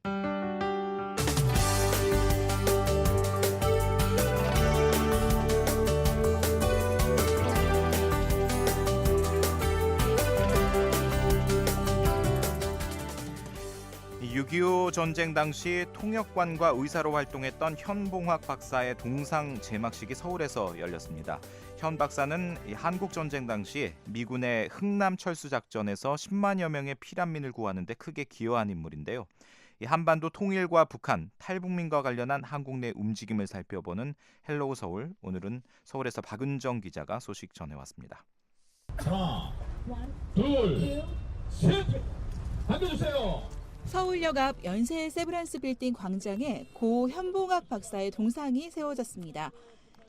(6.25) 전쟁 당시 통역관과 의사로 활동했던 현봉학 박사의 동상 제막식이 서울에서 열렸습니다. 현 박사는 한국 전쟁 당시 미군의 흥남 철수 작전에서 10만여 명의 피난민을 구하는 데 크게 기여한 인물인데요. 한반도 통일과 북한, 탈북민과 관련한 한국 내 움직임을 살펴보는 헬로우 서울, 오늘은 서울에서 박은정 기자가 소식 전해왔습니다. 하나, 둘, 셋, 앉아주세요. 서울역 앞 연세 세브란스 빌딩 광장에 고 현봉학 박사의 동상이 세워졌습니다.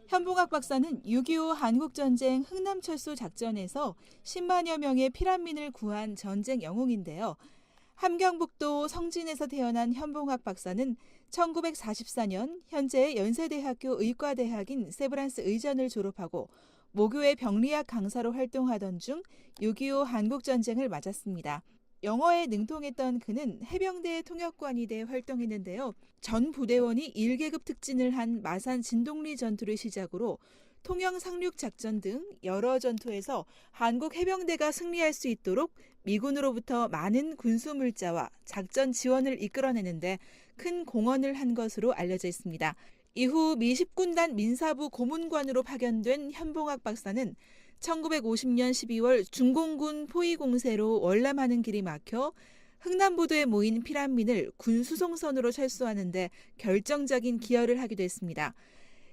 현봉학 박사는 6.25 한국전쟁 흥남철수 작전에서 10만여 명의 피난민을 구한 전쟁 영웅인데요. 함경북도 성진에서 태어난 현봉학 박사는 1944년 현재의 연세대학교 의과대학인 세브란스 의전을 졸업하고 모교의 병리학 강사로 활동하던 중 6.25 한국전쟁을 맞았습니다. 영어에 능통했던 그는 해병대 통역관이 돼 활동했는데요. 전 부대원이 1계급 특진을 한 마산 진동리 전투를 시작으로 통영 상륙 작전 등 여러 전투에서 한국 해병대가 승리할 수 있도록 미군으로부터 많은 군수 물자와 작전 지원을 이끌어내는데 큰 공헌을 한 것으로 알려져 있습니다. 이후 미 10군단 민사부 고문관으로 파견된 현봉학 박사는 1950년 12월 중공군 포위 공세로 월남하는 길이 막혀 흥남부두에 모인 피난민을 군수송선으로 철수하는 데 결정적인 기여를 하기도 했습니다.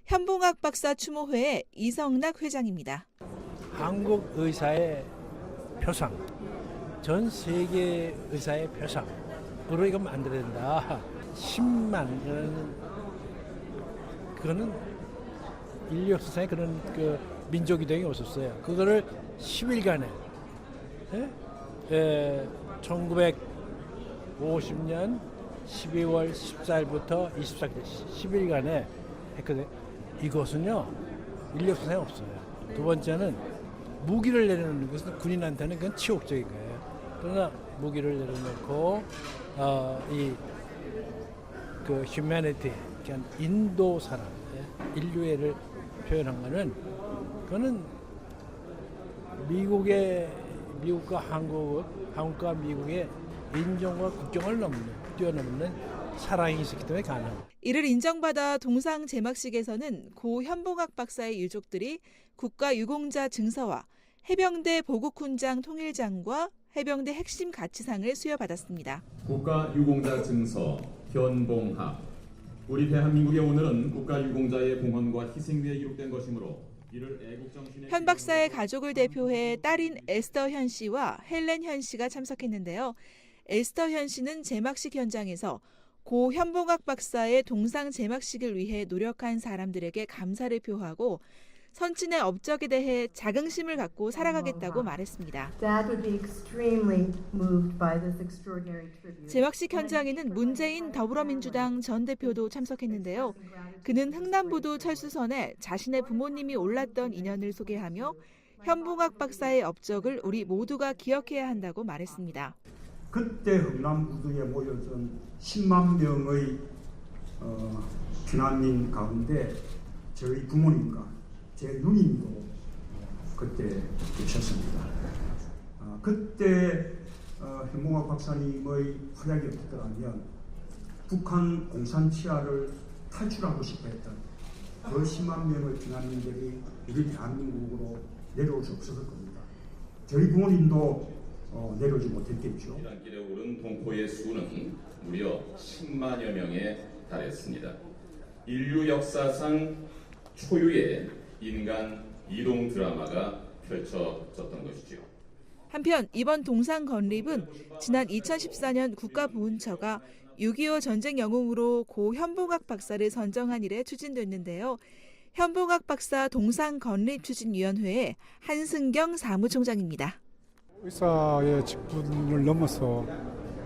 현봉학 박사 추모회의 이성락 회장입니다. 한국 의사의 표상, 전 세계 의사의 표상으로 이거 만들어야 된다. 10만, 그거는 인류 역사상에 그런 민족 이동이 없었어요. 그거를 10일간에 1950년 12월 14일부터 24일 10일간에 했거든요. 이것은요 인류 역사상에 없어요. 두 번째는 무기를 내려놓는 것은 군인한테는 그건 치욕적인 거예요. 그러나 무기를 내려놓고 그 휴머니티, 그러니까 인도 사람, 인류애를 표현한 거는 그거는 미국과 한국과 미국의 인종과 국경을 뛰어넘는 사랑이 있었기 때문에 가능합니다. 이를 인정받아 동상 제막식에서는 고 현봉학 박사의 유족들이 국가유공자 증서와 해병대 보국훈장 통일장과 해병대 핵심 가치상을 수여받았습니다. 국가유공자 증서 현봉학. 우리 대한민국의 오늘은 국가유공자의 공헌과 희생 위에 기록된 것이므로 이를 애국정신의 현 박사의 가족을 대표해 딸인 에스터 현 씨와 헬렌 현 씨가 참석했는데요. 에스터 현 씨는 제막식 현장에서 고 현봉학 박사의 동상 제막식을 위해 노력한 사람들에게 감사를 표하고 선친의 업적에 대해 자긍심을 갖고 살아가겠다고 말했습니다. 제막식 현장에는 문재인 더불어민주당 전 대표도 참석했는데요. 그는 흥남부두 철수선에 자신의 부모님이 올랐던 인연을 소개하며 현봉학 박사의 업적을 우리 모두가 기억해야 한다고 말했습니다. 그때 흥남부두에 모여든 10만 명의 피난민 가운데 저희 부모님과 제 누님도 그때 계셨습니다. 그때 현봉학 박사님의 활약이 없더라면 북한 공산 치하를 탈출하고 싶어 했던 그 10만 명의 피난민들이 우리 대한민국으로 내려올 수 없었을 겁니다. 저희 부모님도 내려오지 못했겠죠. 피난길에 오른 동포의 수는 무려 10만여 명에 달했습니다. 인류 역사상 초유의 인간 이동 드라마가 펼쳐졌던 것이죠. 한편 이번 동상 건립은 지난 2014년 국가보훈처가 6.25 전쟁 영웅으로 고 현봉학 박사를 선정한 이래 추진됐는데요. 현봉학 박사 동상 건립 추진위원회의 한승경 사무총장입니다. 의사의 직분을 넘어서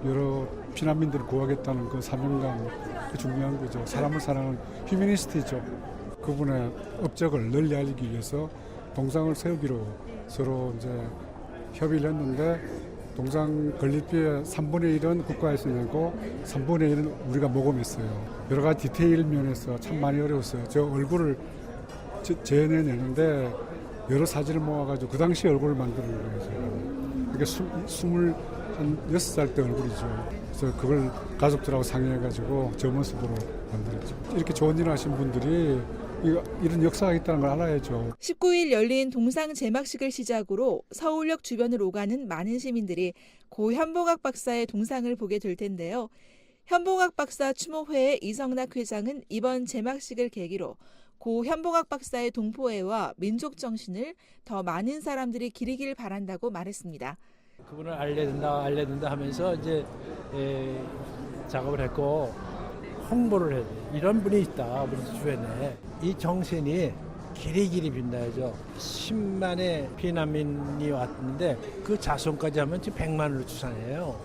여러 피난민들을 구하겠다는 그 사명감 중요한 거죠. 사람을 사랑하는 휴머니스트죠. 그분의 업적을 널리 알리기 위해서 동상을 세우기로 서로 이제 협의를 했는데 동상 건립비의 3분의 1은 국가에서 내고 3분의 1은 우리가 모금했어요. 여러 가지 디테일 면에서 참 많이 어려웠어요. 저 얼굴을 재현해내는데 여러 사진을 모아가지고 그 당시 얼굴을 만드는 거예요. 이게 26살 때 얼굴이죠. 그래서 그걸 가족들하고 상의해가지고 저 모습으로 만들었죠. 이렇게 좋은 일을 하신 분들이 이런 역사가 있다는 걸 알아야죠. 19일 열린 동상 제막식을 시작으로 서울역 주변을 오가는 많은 시민들이 고 현봉학 박사의 동상을 보게 될 텐데요. 현봉학 박사 추모회의 이성락 회장은 이번 제막식을 계기로 고 현봉학 박사의 동포애와 민족 정신을 더 많은 사람들이 기리길 바란다고 말했습니다. 그분을 알려야 된다 하면서 이제 작업을 했고 홍보를 해야 돼. 이런 분이 있다 우리 주변에. 이 정신이 길이길이 빛나야죠. 10만의 피난민이 왔는데 그 자손까지 하면 지금 100만으로 추산해요.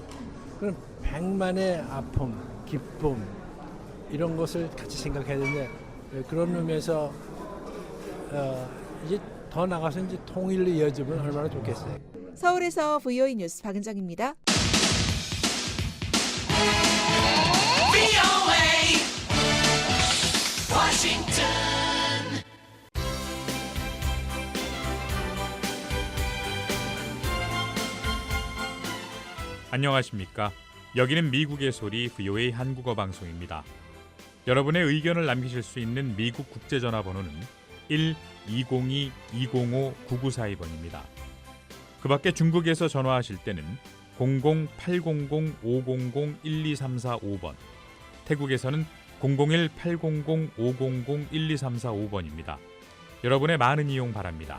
그럼 100만의 아픔, 기쁨 이런 것을 같이 생각해야 되는데 그런 의미에서 이제 더 나가서 이제 통일로 이어지면 얼마나 좋겠어요. 서울에서 VOA 뉴스 박은정입니다. 안녕하십니까? 여기는 미국의 소리 VOA 한국어 방송입니다. 여러분의 의견을 남기실 수 있는 미국 국제전화번호는 1-202-205-9942번입니다. 그 밖에 중국에서 전화하실 때는 00-800-500-12345번, 태국에서는 001-800-500-12345번입니다. 여러분의 많은 이용 바랍니다.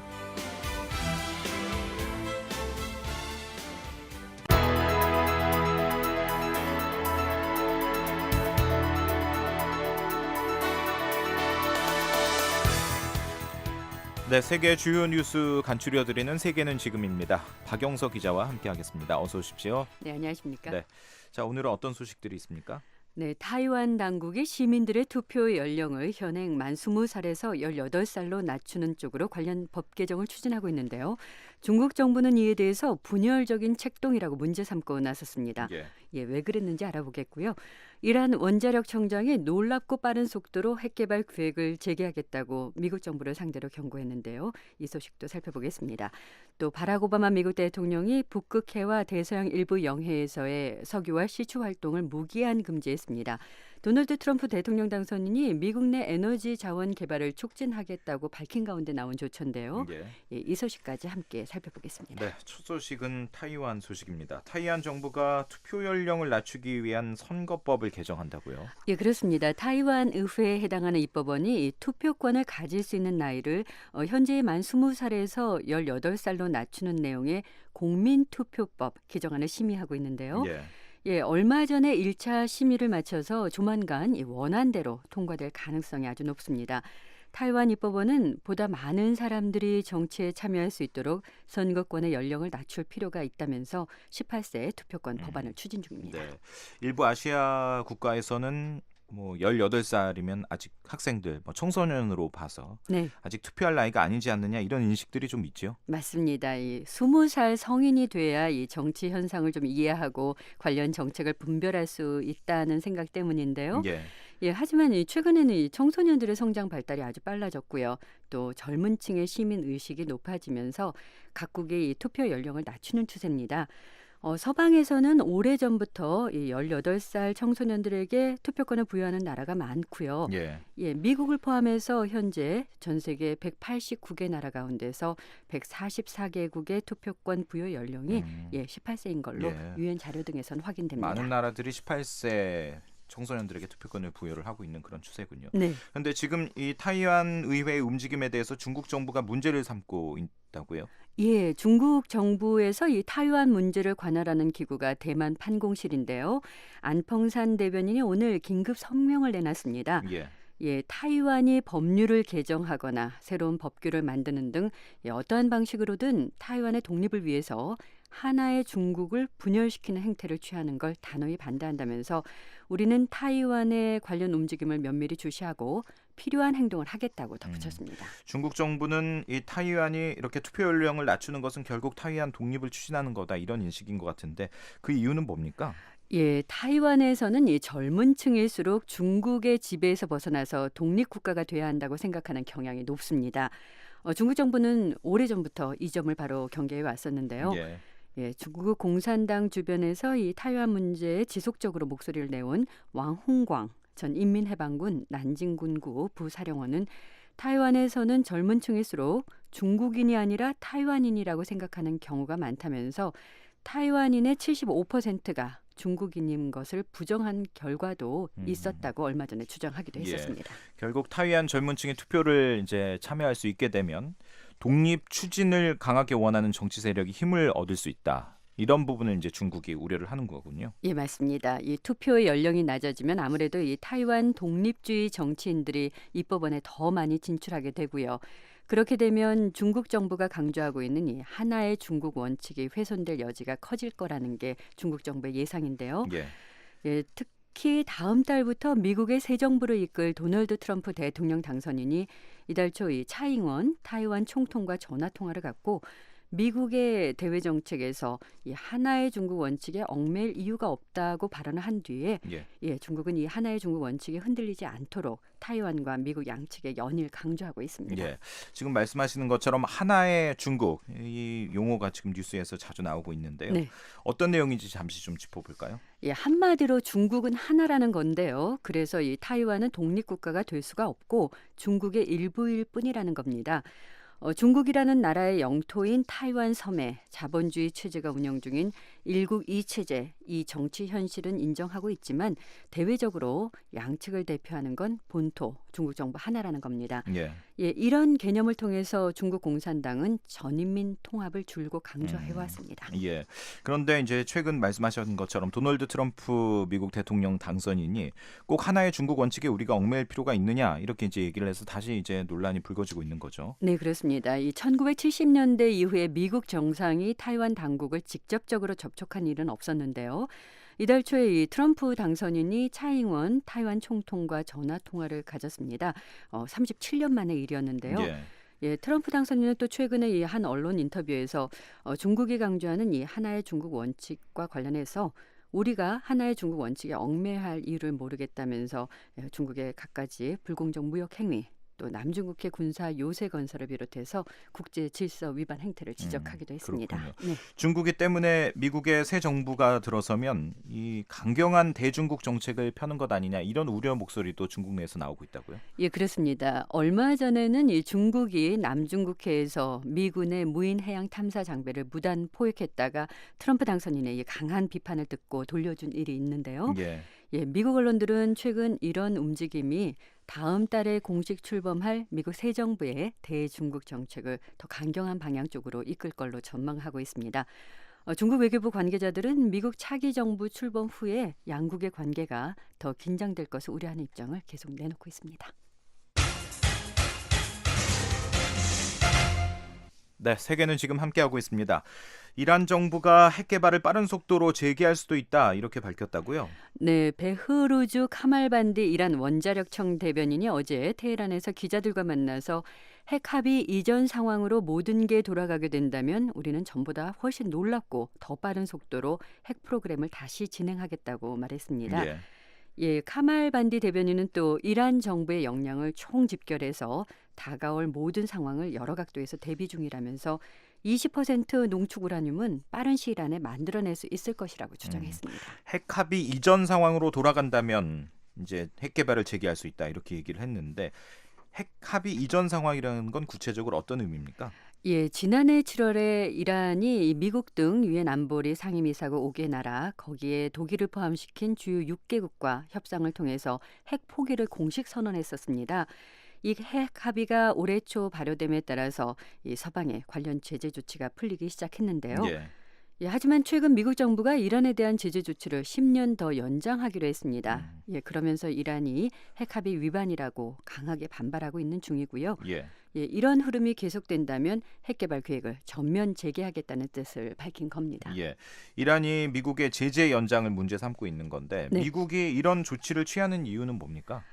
네, 세계 주요 뉴스 간추려드리는 세계는 지금입니다. 박영서 기자와 함께하겠습니다. 어서 오십시오. 네, 안녕하십니까? 네, 자 오늘은 어떤 소식들이 있습니까? 네, 타이완 당국이 시민들의 투표 연령을 현행 만 20살에서 18살로 낮추는 쪽으로 관련 법 개정을 추진하고 있는데요. 중국 정부는 이에 대해서 분열적인 책동이라고 문제 삼고 나섰습니다. 왜 그랬는지 알아보겠고요. 이란 원자력 청장이 놀랍고 빠른 속도로 핵 개발 계획을 재개하겠다고 미국 정부를 상대로 경고했는데요. 이 소식도 살펴보겠습니다. 또 바락 오바마 미국 대통령이 북극해와 대서양 일부 영해에서의 석유와 시추 활동을 무기한 금지했습니다. 도널드 트럼프 대통령 당선인이 미국 내 에너지 자원 개발을 촉진하겠다고 밝힌 가운데 나온 조처인데요. 이 소식까지 함께 살펴보겠습니다. 네, 첫 소식은 타이완 소식입니다. 타이완 정부가 투표 연령을 낮추기 위한 선거법을 개정한다고요? 예, 그렇습니다. 타이완 의회에 해당하는 입법원이 투표권을 가질 수 있는 나이를 현재의 만 20살에서 18살로 낮추는 내용의 공민투표법 개정안을 심의하고 있는데요. 얼마 전에 1차 심의를 마쳐서 조만간 원안대로 통과될 가능성이 아주 높습니다. 타이완 입법원은 보다 많은 사람들이 정치에 참여할 수 있도록 선거권의 연령을 낮출 필요가 있다면서 18세 투표권 법안을 추진 중입니다. 네, 일부 아시아 국가에서는 18살이면 아직 학생들, 청소년으로 봐서 아직 투표할 나이가 아니지 않느냐 이런 인식들이 좀 있죠. 맞습니다. 20살 성인이 돼야 이 정치 현상을 좀 이해하고 관련 정책을 분별할 수 있다는 생각 때문인데요. 하지만 최근에는 이 청소년들의 성장 발달이 아주 빨라졌고요. 또 젊은 층의 시민 의식이 높아지면서 각국의 이 투표 연령을 낮추는 추세입니다. 서방에서는 오래전부터 이 18살 청소년들에게 투표권을 부여하는 나라가 많고요. 예. 미국을 포함해서 현재 전 세계 189개 나라 가운데서 144개국의 투표권 부여 연령이 18세인 걸로 유엔 자료 등에선 확인됩니다. 많은 나라들이 18세 청소년들에게 투표권을 부여를 하고 있는 그런 추세군요. 네. 그런데 지금 이 타이완 의회의 움직임에 대해서 중국 정부가 문제를 삼고 있다고요? 예, 중국 정부에서 이 타이완 문제를 관할하는 기구가 대만 판공실인데요. 안펑산 대변인이 오늘 긴급 성명을 내놨습니다. 타이완이 법률을 개정하거나 새로운 법규를 만드는 등 어떠한 방식으로든 타이완의 독립을 위해서 하나의 중국을 분열시키는 행태를 취하는 걸 단호히 반대한다면서 우리는 타이완의 관련 움직임을 면밀히 주시하고 필요한 행동을 하겠다고 덧붙였습니다. 중국 정부는 이 타이완이 이렇게 투표 연령을 낮추는 것은 결국 타이완 독립을 추진하는 거다 이런 인식인 것 같은데 그 이유는 뭡니까? 타이완에서는 이 젊은 층일수록 중국의 지배에서 벗어나서 독립국가가 돼야 한다고 생각하는 경향이 높습니다. 중국 정부는 오래전부터 이 점을 바로 경계해 왔었는데요. 중국 공산당 주변에서 이 타이완 문제에 지속적으로 목소리를 내온 왕홍광 전 인민해방군 난징군구 부사령원은 타이완에서는 젊은 층일수록 중국인이 아니라 타이완인이라고 생각하는 경우가 많다면서 타이완인의 75%가 중국인인 것을 부정한 결과도 있었다고 얼마 전에 주장하기도 했었습니다. 결국 타이완 젊은층이 투표를 이제 참여할 수 있게 되면 독립 추진을 강하게 원하는 정치 세력이 힘을 얻을 수 있다. 이런 부분을 이제 중국이 우려를 하는 거군요. 예, 맞습니다. 이 투표의 연령이 낮아지면 아무래도 이 타이완 독립주의 정치인들이 입법원에 더 많이 진출하게 되고요. 그렇게 되면 중국 정부가 강조하고 있는 이 하나의 중국 원칙이 훼손될 여지가 커질 거라는 게 중국 정부의 예상인데요. 특히 다음 달부터 미국의 새 정부를 이끌 도널드 트럼프 대통령 당선인이 이달 초 이 차잉원 타이완 총통과 전화 통화를 갖고 미국의 대외 정책에서 이 하나의 중국 원칙에 얽매일 이유가 없다고 발언을 한 뒤에 중국은 이 하나의 중국 원칙이 흔들리지 않도록 타이완과 미국 양측의 연일 강조하고 있습니다. 지금 말씀하시는 것처럼 하나의 중국 이 용어가 지금 뉴스에서 자주 나오고 있는데요. 어떤 내용인지 잠시 좀 짚어볼까요? 한마디로 중국은 하나라는 건데요. 그래서 이 타이완은 독립국가가 될 수가 없고 중국의 일부일 뿐이라는 겁니다. 중국이라는 나라의 영토인 타이완 섬에 자본주의 체제가 운영 중인 일국 이체제, 이 정치 현실은 인정하고 있지만 대외적으로 양측을 대표하는 건 본토, 중국 정부 하나라는 겁니다. 이런 개념을 통해서 중국 공산당은 전인민 통합을 줄곧 강조해왔습니다. 그런데 이제 최근 말씀하신 것처럼 도널드 트럼프 미국 대통령 당선인이 꼭 하나의 중국 원칙에 우리가 얽매일 필요가 있느냐 이렇게 이제 얘기를 해서 다시 이제 논란이 불거지고 있는 거죠. 네, 그렇습니다. 이 1970년대 이후에 미국 정상이 타이완 당국을 직접적으로 접촉한 일은 없었는데요. 이달 초에 이 트럼프 당선인이 차잉원 타이완 총통과 전화 통화를 가졌습니다. 37년 만의 일이었는데요. 트럼프 당선인은 또 최근에 이 한 언론 인터뷰에서 중국이 강조하는 이 하나의 중국 원칙과 관련해서 우리가 하나의 중국 원칙에 얽매할 이유를 모르겠다면서 중국의 갖가지 불공정 무역 행위 또 남중국해 군사 요새 건설을 비롯해서 국제 질서 위반 행태를 지적하기도 했습니다. 중국이 때문에 미국의 새 정부가 들어서면 이 강경한 대중국 정책을 펴는 것 아니냐 이런 우려 목소리도 중국 내에서 나오고 있다고요? 그렇습니다. 얼마 전에는 이 중국이 남중국해에서 미군의 무인 해양 탐사 장비를 무단 포획했다가 트럼프 당선인의 강한 비판을 듣고 돌려준 일이 있는데요. 미국 언론들은 최근 이런 움직임이 다음 달에 공식 출범할 미국 새 정부의 대중국 정책을 더 강경한 방향 쪽으로 이끌 걸로 전망하고 있습니다. 중국 외교부 관계자들은 미국 차기 정부 출범 후에 양국의 관계가 더 긴장될 것을 우려하는 입장을 계속 내놓고 있습니다. 네, 세계는 지금 함께하고 있습니다. 이란 정부가 핵 개발을 빠른 속도로 재개할 수도 있다 이렇게 밝혔다고요? 네, 베흐루주 카말반디 이란 원자력청 대변인이 어제 테헤란에서 기자들과 만나서 핵 합의 이전 상황으로 모든 게 돌아가게 된다면 우리는 전보다 훨씬 놀랍고 더 빠른 속도로 핵 프로그램을 다시 진행하겠다고 말했습니다. 카말반디 대변인은 또 이란 정부의 역량을 총집결해서 다가올 모든 상황을 여러 각도에서 대비 중이라면서 20% 농축 우라늄은 빠른 시일 안에 만들어낼 수 있을 것이라고 주장했습니다. 핵 합의 이전 상황으로 돌아간다면 이제 핵 개발을 재개할 수 있다 이렇게 얘기를 했는데 핵 합의 이전 상황이라는 건 구체적으로 어떤 의미입니까? 예, 지난해 7월에 이란이 미국 등 유엔 안보리 상임이사국 5개 나라, 거기에 독일을 포함시킨 주요 6개국과 협상을 통해서 핵 포기를 공식 선언했었습니다. 이 핵 합의가 올해 초 발효됨에 따라서 이 서방의 관련 제재 조치가 풀리기 시작했는데요. 예, 하지만 최근 미국 정부가 이란에 대한 제재 조치를 10년 더 연장하기로 했습니다. 예, 그러면서 이란이 핵 합의 위반이라고 강하게 반발하고 있는 중이고요. 예, 이런 흐름이 계속된다면 핵 개발 계획을 전면 재개하겠다는 뜻을 밝힌 겁니다. 예, 이란이 미국의 제재 연장을 문제 삼고 있는 건데 네. 미국이 이런 조치를 취하는 이유는 뭡니까?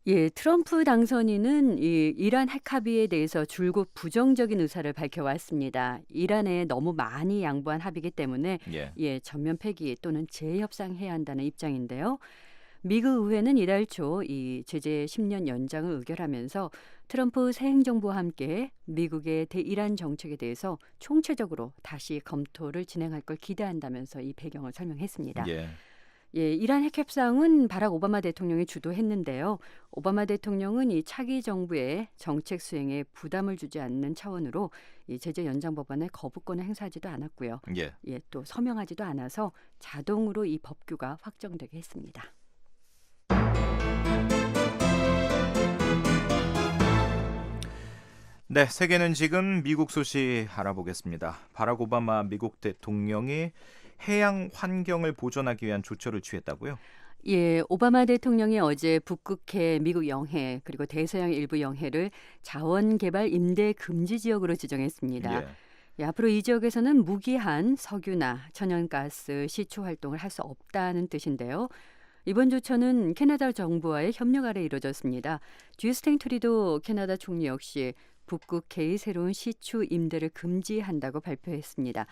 예, 트럼프 당선인은 이 이란 핵 합의에 대해서 줄곧 부정적인 의사를 밝혀왔습니다. 이란에 너무 많이 양보한 합의이기 때문에 전면 폐기 또는 재협상해야 한다는 입장인데요. 미국 의회는 이달 초 이 제재 10년 연장을 의결하면서 트럼프 새 행정부와 함께 미국의 대이란 정책에 대해서 총체적으로 다시 검토를 진행할 걸 기대한다면서 이 배경을 설명했습니다. 예, 이란 핵 협상은 바락 오바마 대통령이 주도했는데요. 오바마 대통령은 이 차기 정부의 정책 수행에 부담을 주지 않는 차원으로 이 제재 연장 법안에 거부권을 행사하지도 않았고요. 예, 또 서명하지도 않아서 자동으로 이 법규가 확정되게 했습니다. 네, 세계는 지금 미국 소식 알아보겠습니다. 바락 오바마 미국 대통령이 해양 환경을 보존하기 위한 조처를 취했다고요? 예, 오바마 대통령이 어제 북극해 미국 영해 그리고 대서양 일부 영해를 자원개발 임대 금지 지역으로 지정했습니다. 예, 앞으로 이 지역에서는 무기한 석유나 천연가스, 시추 활동을 할 수 없다는 뜻인데요. 이번 조처는 캐나다 정부와의 협력 아래 이루어졌습니다. 주스틴 트리도 캐나다 총리 역시 북극해의 새로운 시추 임대를 금지한다고 발표했습니다.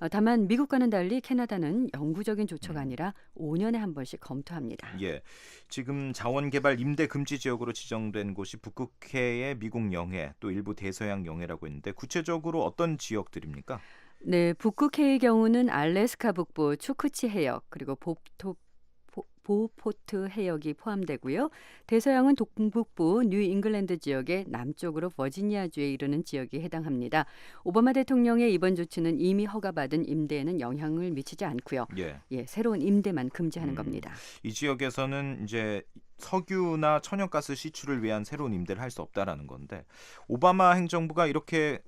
다만 미국과는 달리 캐나다는 영구적인 조처가 아니라 5년에 한 번씩 검토합니다. 예, 지금 자원개발 임대 금지 지역으로 지정된 곳이 북극해의 미국 영해 또 일부 대서양 영해라고 했는데 구체적으로 어떤 지역들입니까? 네, 북극해의 경우는 알래스카 북부 추크치 해역 그리고 보포트 해역이 포함되고요. 대서양은 동북부 뉴 잉글랜드 지역의 남쪽으로 버지니아주에 이르는 지역이 해당합니다. 오바마 대통령의 이번 조치는 이미 허가받은 임대에는 영향을 미치지 않고요. 예, 새로운 임대만 금지하는 겁니다. 이 지역에서는 이제 석유나 천연가스 시추를 위한 새로운 임대를 할 수 없다라는 건데 오바마 행정부가 이렇게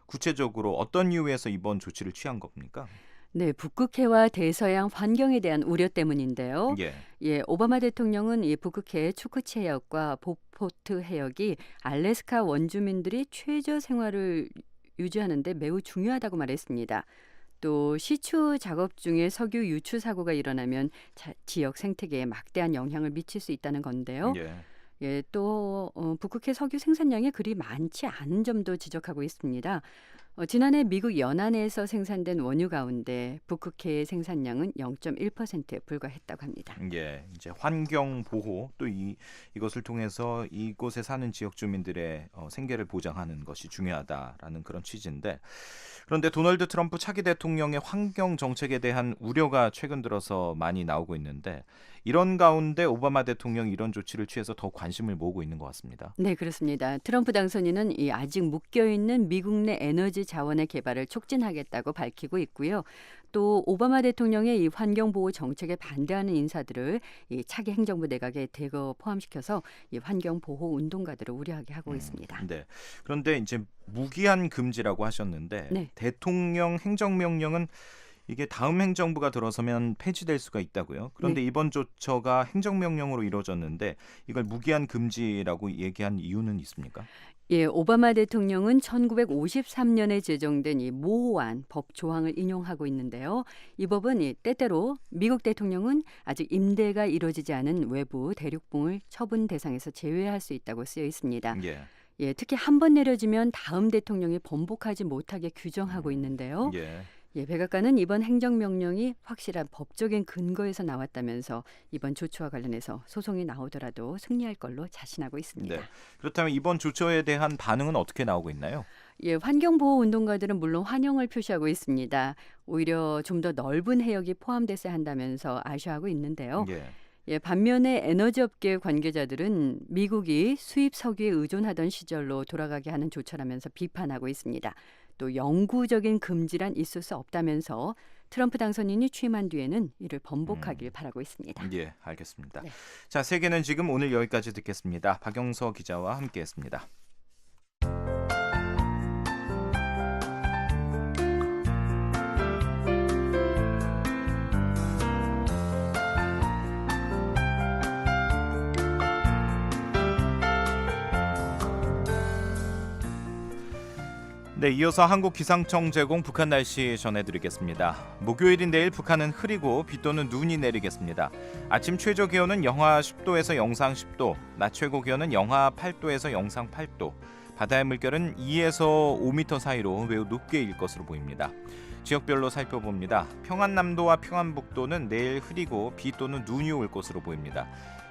구체적으로 어떤 이유에서 이번 조치를 취한 겁니까? 네, 북극해와 대서양 환경에 대한 우려 때문인데요. 예, 오바마 대통령은 이 북극해 추크치 해역과 보포트 해역이 알래스카 원주민들이 최저 생활을 유지하는 데 매우 중요하다고 말했습니다. 또 시추 작업 중에 석유 유출 사고가 일어나면 지역 생태계에 막대한 영향을 미칠 수 있다는 건데요. 예, 또 북극해 석유 생산량이 그리 많지 않은 점도 지적하고 있습니다. 지난해 미국 연안에서 생산된 원유 가운데 북극해의 생산량은 0.1%에 불과했다고 합니다. 예, 이제 환경 보호 또 이것을 통해서 이곳에 사는 지역 주민들의 생계를 보장하는 것이 중요하다라는 그런 취지인데 그런데 도널드 트럼프 차기 대통령의 환경 정책에 대한 우려가 최근 들어서 많이 나오고 있는데 이런 가운데 오바마 대통령이 이런 조치를 취해서 더 관심을 모으고 있는 것 같습니다. 네, 그렇습니다. 트럼프 당선인은 이 아직 묶여있는 미국 내 에너지 자원의 개발을 촉진하겠다고 밝히고 있고요. 또 오바마 대통령의 이 환경보호 정책에 반대하는 인사들을 이 차기 행정부 내각에 대거 포함시켜서 이 환경보호 운동가들을 우려하게 하고 있습니다. 네. 그런데 이제 무기한 금지라고 하셨는데 대통령 행정명령은 이게 다음 행정부가 들어서면 폐지될 수가 있다고요. 그런데 이번 조처가 행정명령으로 이루어졌는데 이걸 무기한 금지라고 얘기한 이유는 있습니까? 예, 오바마 대통령은 1953년에 제정된 이 모호한 법 조항을 인용하고 있는데요. 이 법은 때때로 미국 대통령은 아직 임대가 이루어지지 않은 외부 대륙붕을 처분 대상에서 제외할 수 있다고 쓰여 있습니다. 예, 특히 한 번 내려지면 다음 대통령이 번복하지 못하게 규정하고 있는데요. 예, 백악관은 이번 행정명령이 확실한 법적인 근거에서 나왔다면서 이번 조처와 관련해서 소송이 나오더라도 승리할 걸로 자신하고 있습니다. 네. 그렇다면 이번 조처에 대한 반응은 어떻게 나오고 있나요? 예, 환경보호 운동가들은 물론 환영을 표시하고 있습니다. 오히려 좀 더 넓은 해역이 포함됐어야 한다면서 아쉬워하고 있는데요. 예, 반면에 에너지업계 관계자들은 미국이 수입 석유에 의존하던 시절로 돌아가게 하는 조처라면서 비판하고 있습니다. 또 영구적인 금지란 있을 수 없다면서 트럼프 당선인이 취임한 뒤에는 이를 번복하길 바라고 있습니다. 예, 알겠습니다. 자, 세계는 지금 오늘 여기까지 듣겠습니다. 박영서 기자와 함께했습니다. 네, 이어서 한국기상청 제공 북한 날씨 전해드리겠습니다. 목요일인 내일 북한은 흐리고 비 또는 눈이 내리겠습니다. 아침 최저 기온은 영하 10도에서 영상 10도, 낮 최고 기온은 영하 8도에서 영상 8도, 바다의 물결은 2에서 5m 사이로 매우 높게 일 것으로 보입니다. 지역별로 살펴봅니다. 평안남도와 평안북도는 내일 흐리고 비 또는 눈이 올 것으로 보입니다.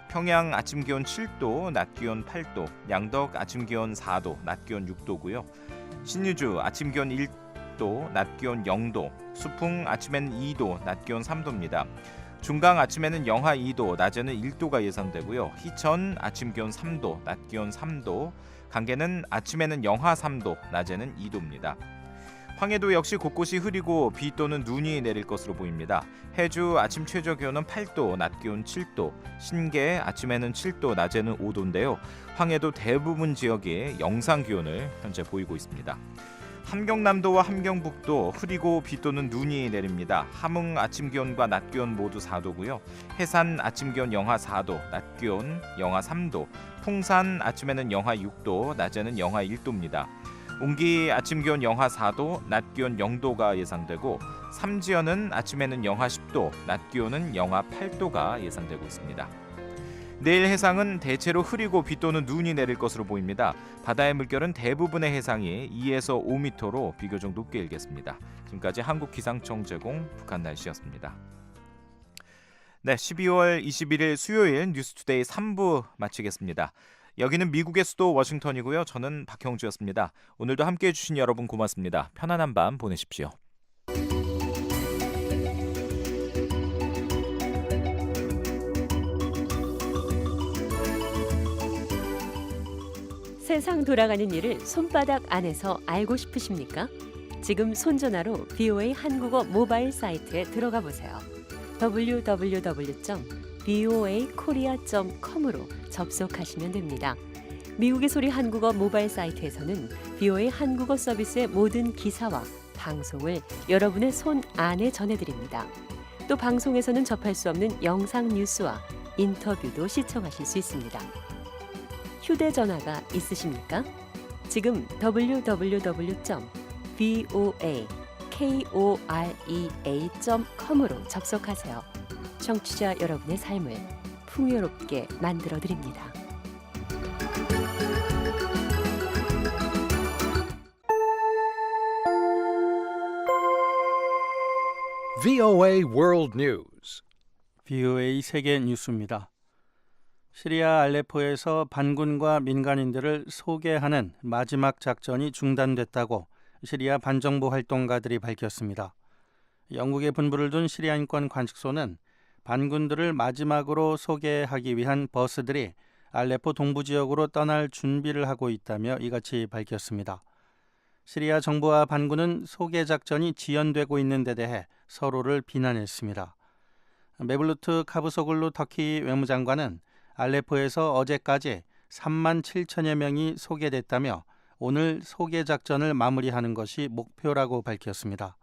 평양 아침 기온 7도, 낮 기온 8도, 양덕 아침 기온 4도, 낮 기온 6도고요. 신유주 아침 기온 1도, 낮 기온 0도, 수풍 아침엔 2도, 낮 기온 3도입니다. 중강 아침에는 영하 2도, 낮에는 1도가 예상되고요. 희천 아침 기온 3도, 낮 기온 3도, 강계는 아침에는 영하 3도, 낮에는 2도입니다. 황해도 역시 곳곳이 흐리고 비 또는 눈이 내릴 것으로 보입니다. 해주 아침 최저 기온은 8도, 낮 기온 7도, 신계 아침에는 7도, 낮에는 5도인데요. 황해도 대부분 지역이 영상 기온을 현재 보이고 있습니다. 함경남도와 함경북도 흐리고 비 또는 눈이 내립니다. 함흥 아침 기온과 낮 기온 모두 4도고요. 해산 아침 기온 영하 4도, 낮 기온 영하 3도, 풍산 아침에는 영하 6도, 낮에는 영하 1도입니다. 웅기 아침 기온 영하 4도, 낮 기온 0도가 예상되고 삼지연은 아침에는 영하 10도, 낮 기온은 영하 8도가 예상되고 있습니다. 내일 해상은 대체로 흐리고 비 또는 눈이 내릴 것으로 보입니다. 바다의 물결은 대부분의 해상이 2에서 5m로 비교적 높게 일겠습니다. 지금까지 한국기상청 제공 북한 날씨였습니다. 네, 12월 21일 수요일 뉴스투데이 3부 마치겠습니다. 여기는 미국의 수도 워싱턴이고요. 저는 박형주였습니다. 오늘도 함께해 주신 여러분 고맙습니다. 편안한 밤 보내십시오. 세상 돌아가는 일을 손바닥 안에서 알고 싶으십니까? 지금 손전화로 VOA 한국어 모바일 사이트에 들어가 보세요. www.voakorea.com으로 접속하시면 됩니다. 미국의 소리 한국어 모바일 사이트에서는 VOA 한국어 서비스의 모든 기사와 방송을 여러분의 손 안에 전해드립니다. 또 방송에서는 접할 수 없는 영상 뉴스와 인터뷰도 시청하실 수 있습니다. 휴대전화가 있으십니까? 지금 www.voakorea.com으로 접속하세요. 청취자 여러분의 삶을 풍요롭게 만들어드립니다. VOA World News. VOA 세계 뉴스입니다. 시리아 알레포에서 반군과 민간인들을 소개하는 마지막 작전이 중단됐다고 시리아 반정부 활동가들이 밝혔습니다. 영국에 분부를 둔 시리아 인권 관측소는 반군들을 마지막으로 소개하기 위한 버스들이 알레포 동부 지역으로 떠날 준비를 하고 있다며 이같이 밝혔습니다. 시리아 정부와 반군은 소개 작전이 지연되고 있는 데 대해 서로를 비난했습니다. 메블루트 카부소글루 터키 외무장관은 알레포에서 어제까지 3만 7천여 명이 소개됐다며 오늘 소개 작전을 마무리하는 것이 목표라고 밝혔습니다.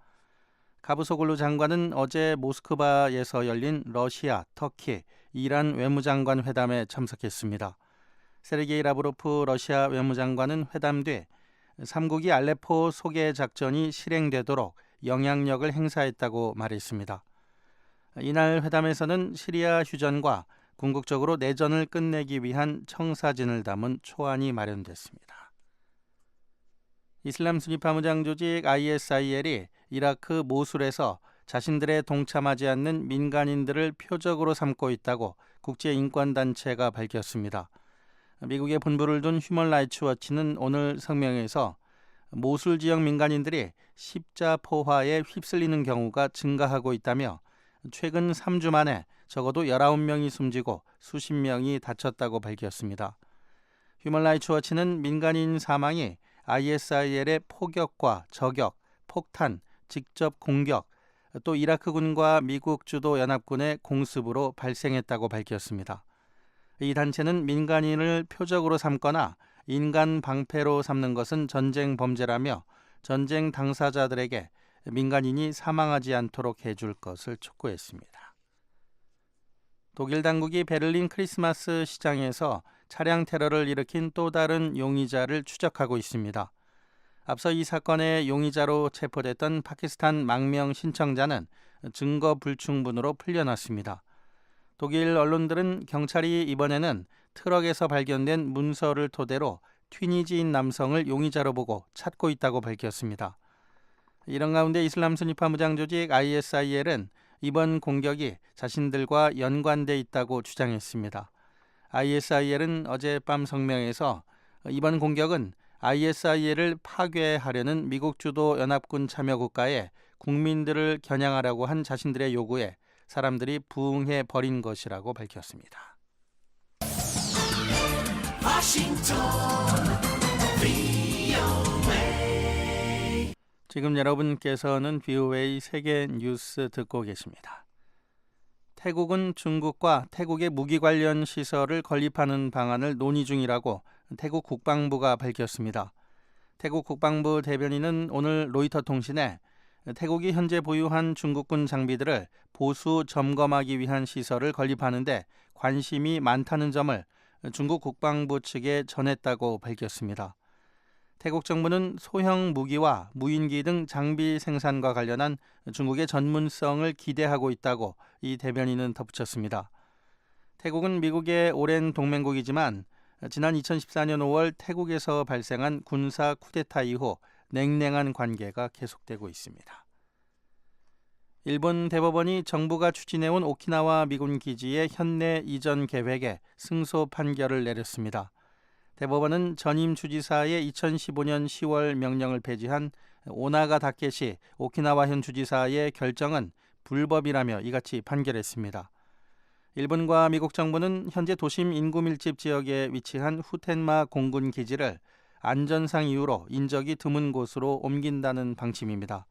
카부소글루 장관은 어제 모스크바에서 열린 러시아, 터키, 이란 외무장관 회담에 참석했습니다. 세르게이 라브로프 러시아 외무장관은 회담 뒤 3국이 알레포 소개 작전이 실행되도록 영향력을 행사했다고 말했습니다. 이날 회담에서는 시리아 휴전과 궁극적으로 내전을 끝내기 위한 청사진을 담은 초안이 마련됐습니다. 이슬람 순위파 무장 조직 ISIL이 이라크 모술에서 자신들의 동참하지 않는 민간인들을 표적으로 삼고 있다고 국제인권단체가 밝혔습니다. 미국의 본부를 둔 휴먼 라이츠 워치는 오늘 성명에서 모술 지역 민간인들이 십자포화에 휩쓸리는 경우가 증가하고 있다며 최근 3주 만에 적어도 19명이 숨지고 수십 명이 다쳤다고 밝혔습니다. 휴먼 라이츠 워치는 민간인 사망이 ISIL의 포격과 저격, 폭탄, 직접 공격, 또 이라크군과 미국 주도 연합군의 공습으로 발생했다고 밝혔습니다. 이 단체는 민간인을 표적으로 삼거나 인간 방패로 삼는 것은 전쟁 범죄라며 전쟁 당사자들에게 민간인이 사망하지 않도록 해줄 것을 촉구했습니다. 독일 당국이 베를린 크리스마스 시장에서 차량 테러를 일으킨 또 다른 용의자를 추적하고 있습니다. 앞서 이 사건의 용의자로 체포됐던 파키스탄 망명 신청자는 증거 불충분으로 풀려났습니다. 독일 언론들은 경찰이 이번에는 트럭에서 발견된 문서를 토대로 튀니지인 남성을 용의자로 보고 찾고 있다고 밝혔습니다. 이런 가운데 이슬람 순위파 무장 조직 ISIL은 이번 공격이 자신들과 연관돼 있다고 주장했습니다. ISIL은 어젯밤 성명에서 이번 공격은 ISIL을 파괴하려는 미국 주도 연합군 참여 국가의 국민들을 겨냥하라고 한 자신들의 요구에 사람들이 부응해 버린 것이라고 밝혔습니다. 지금 여러분께서는 VOA 세계 뉴스 듣고 계십니다. 태국은 중국과 태국의 무기 관련 시설을 건립하는 방안을 논의 중이라고 태국 국방부가 밝혔습니다. 태국 국방부 대변인은 오늘 로이터 통신에 태국이 현재 보유한 중국군 장비들을 보수 점검하기 위한 시설을 건립하는데 관심이 많다는 점을 중국 국방부 측에 전했다고 밝혔습니다. 태국 정부는 소형 무기와 무인기 등 장비 생산과 관련한 중국의 전문성을 기대하고 있다고 이 대변인은 덧붙였습니다. 태국은 미국의 오랜 동맹국이지만 지난 2014년 5월 태국에서 발생한 군사 쿠데타 이후 냉랭한 관계가 계속되고 있습니다. 일본 대법원이 정부가 추진해온 오키나와 미군 기지의 현내 이전 계획에 승소 판결을 내렸습니다. 대법원은 전임 주지사의 2015년 10월 명령을 폐지한 오나가 다케시 오키나와현 주지사의 결정은 불법이라며 이같이 판결했습니다. 일본과 미국 정부는 현재 도심 인구 밀집 지역에 위치한 후텐마 공군 기지를 안전상 이유로 인적이 드문 곳으로 옮긴다는 방침입니다.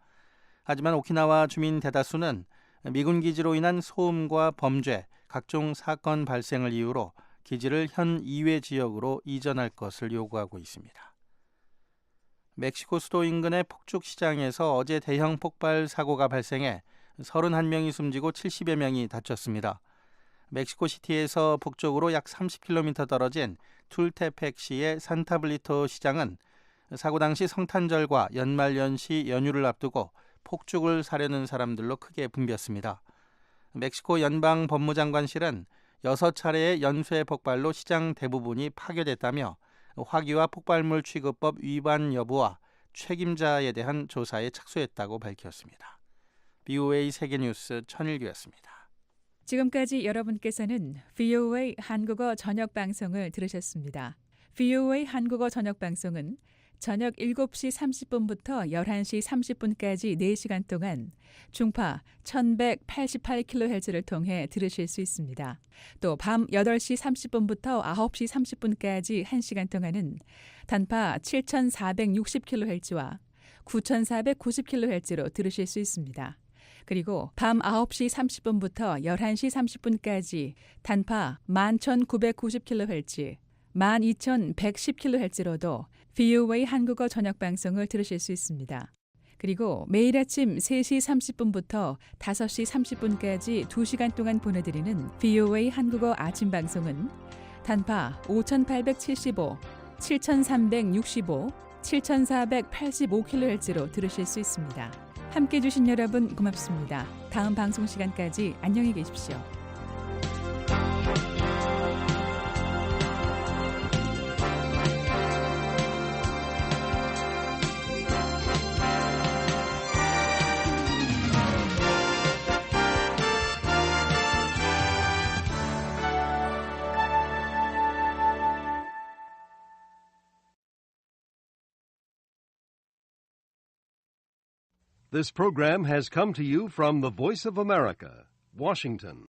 하지만 오키나와 주민 대다수는 미군 기지로 인한 소음과 범죄, 각종 사건 발생을 이유로 기지를 현 이외 지역으로 이전할 것을 요구하고 있습니다. 멕시코 수도 인근의 폭죽 시장에서 어제 대형 폭발 사고가 발생해 31명이 숨지고 70여 명이 다쳤습니다. 멕시코 시티에서 북쪽으로 약 30km 떨어진 툴테펙시의 산타블리토 시장은 사고 당시 성탄절과 연말연시 연휴를 앞두고 폭죽을 사려는 사람들로 크게 붐볐습니다. 멕시코 연방 법무장관실은 6차례의 연쇄 폭발로 시장 대부분이 파괴됐다며 화기와 폭발물 취급법 위반 여부와 책임자에 대한 조사에 착수했다고 밝혔습니다. VOA 세계뉴스 천일규였습니다. 지금까지 여러분께서는 VOA 한국어 저녁 방송을 들으셨습니다. VOA 한국어 저녁 방송은 저녁 7시 30분부터 11시 30분까지 4시간 동안 중파 1188kHz를 통해 들으실 수 있습니다. 또 밤 8시 30분부터 9시 30분까지 1시간 동안은 단파 7460kHz와 9490kHz로 들으실 수 있습니다. 그리고 밤 9시 30분부터 11시 30분까지 단파 11990kHz, 12110kHz로도 VOA 한국어 저녁 방송을 들으실 수 있습니다. 그리고 매일 아침 3시 30분부터 5시 30분까지 2시간 동안 보내드리는 VOA 한국어 아침 방송은 단파 5875, 7365, 7485kHz로 들으실 수 있습니다. 함께해 주신 여러분 고맙습니다. 다음 방송 시간까지 안녕히 계십시오. This program has come to you from the Voice of America, Washington.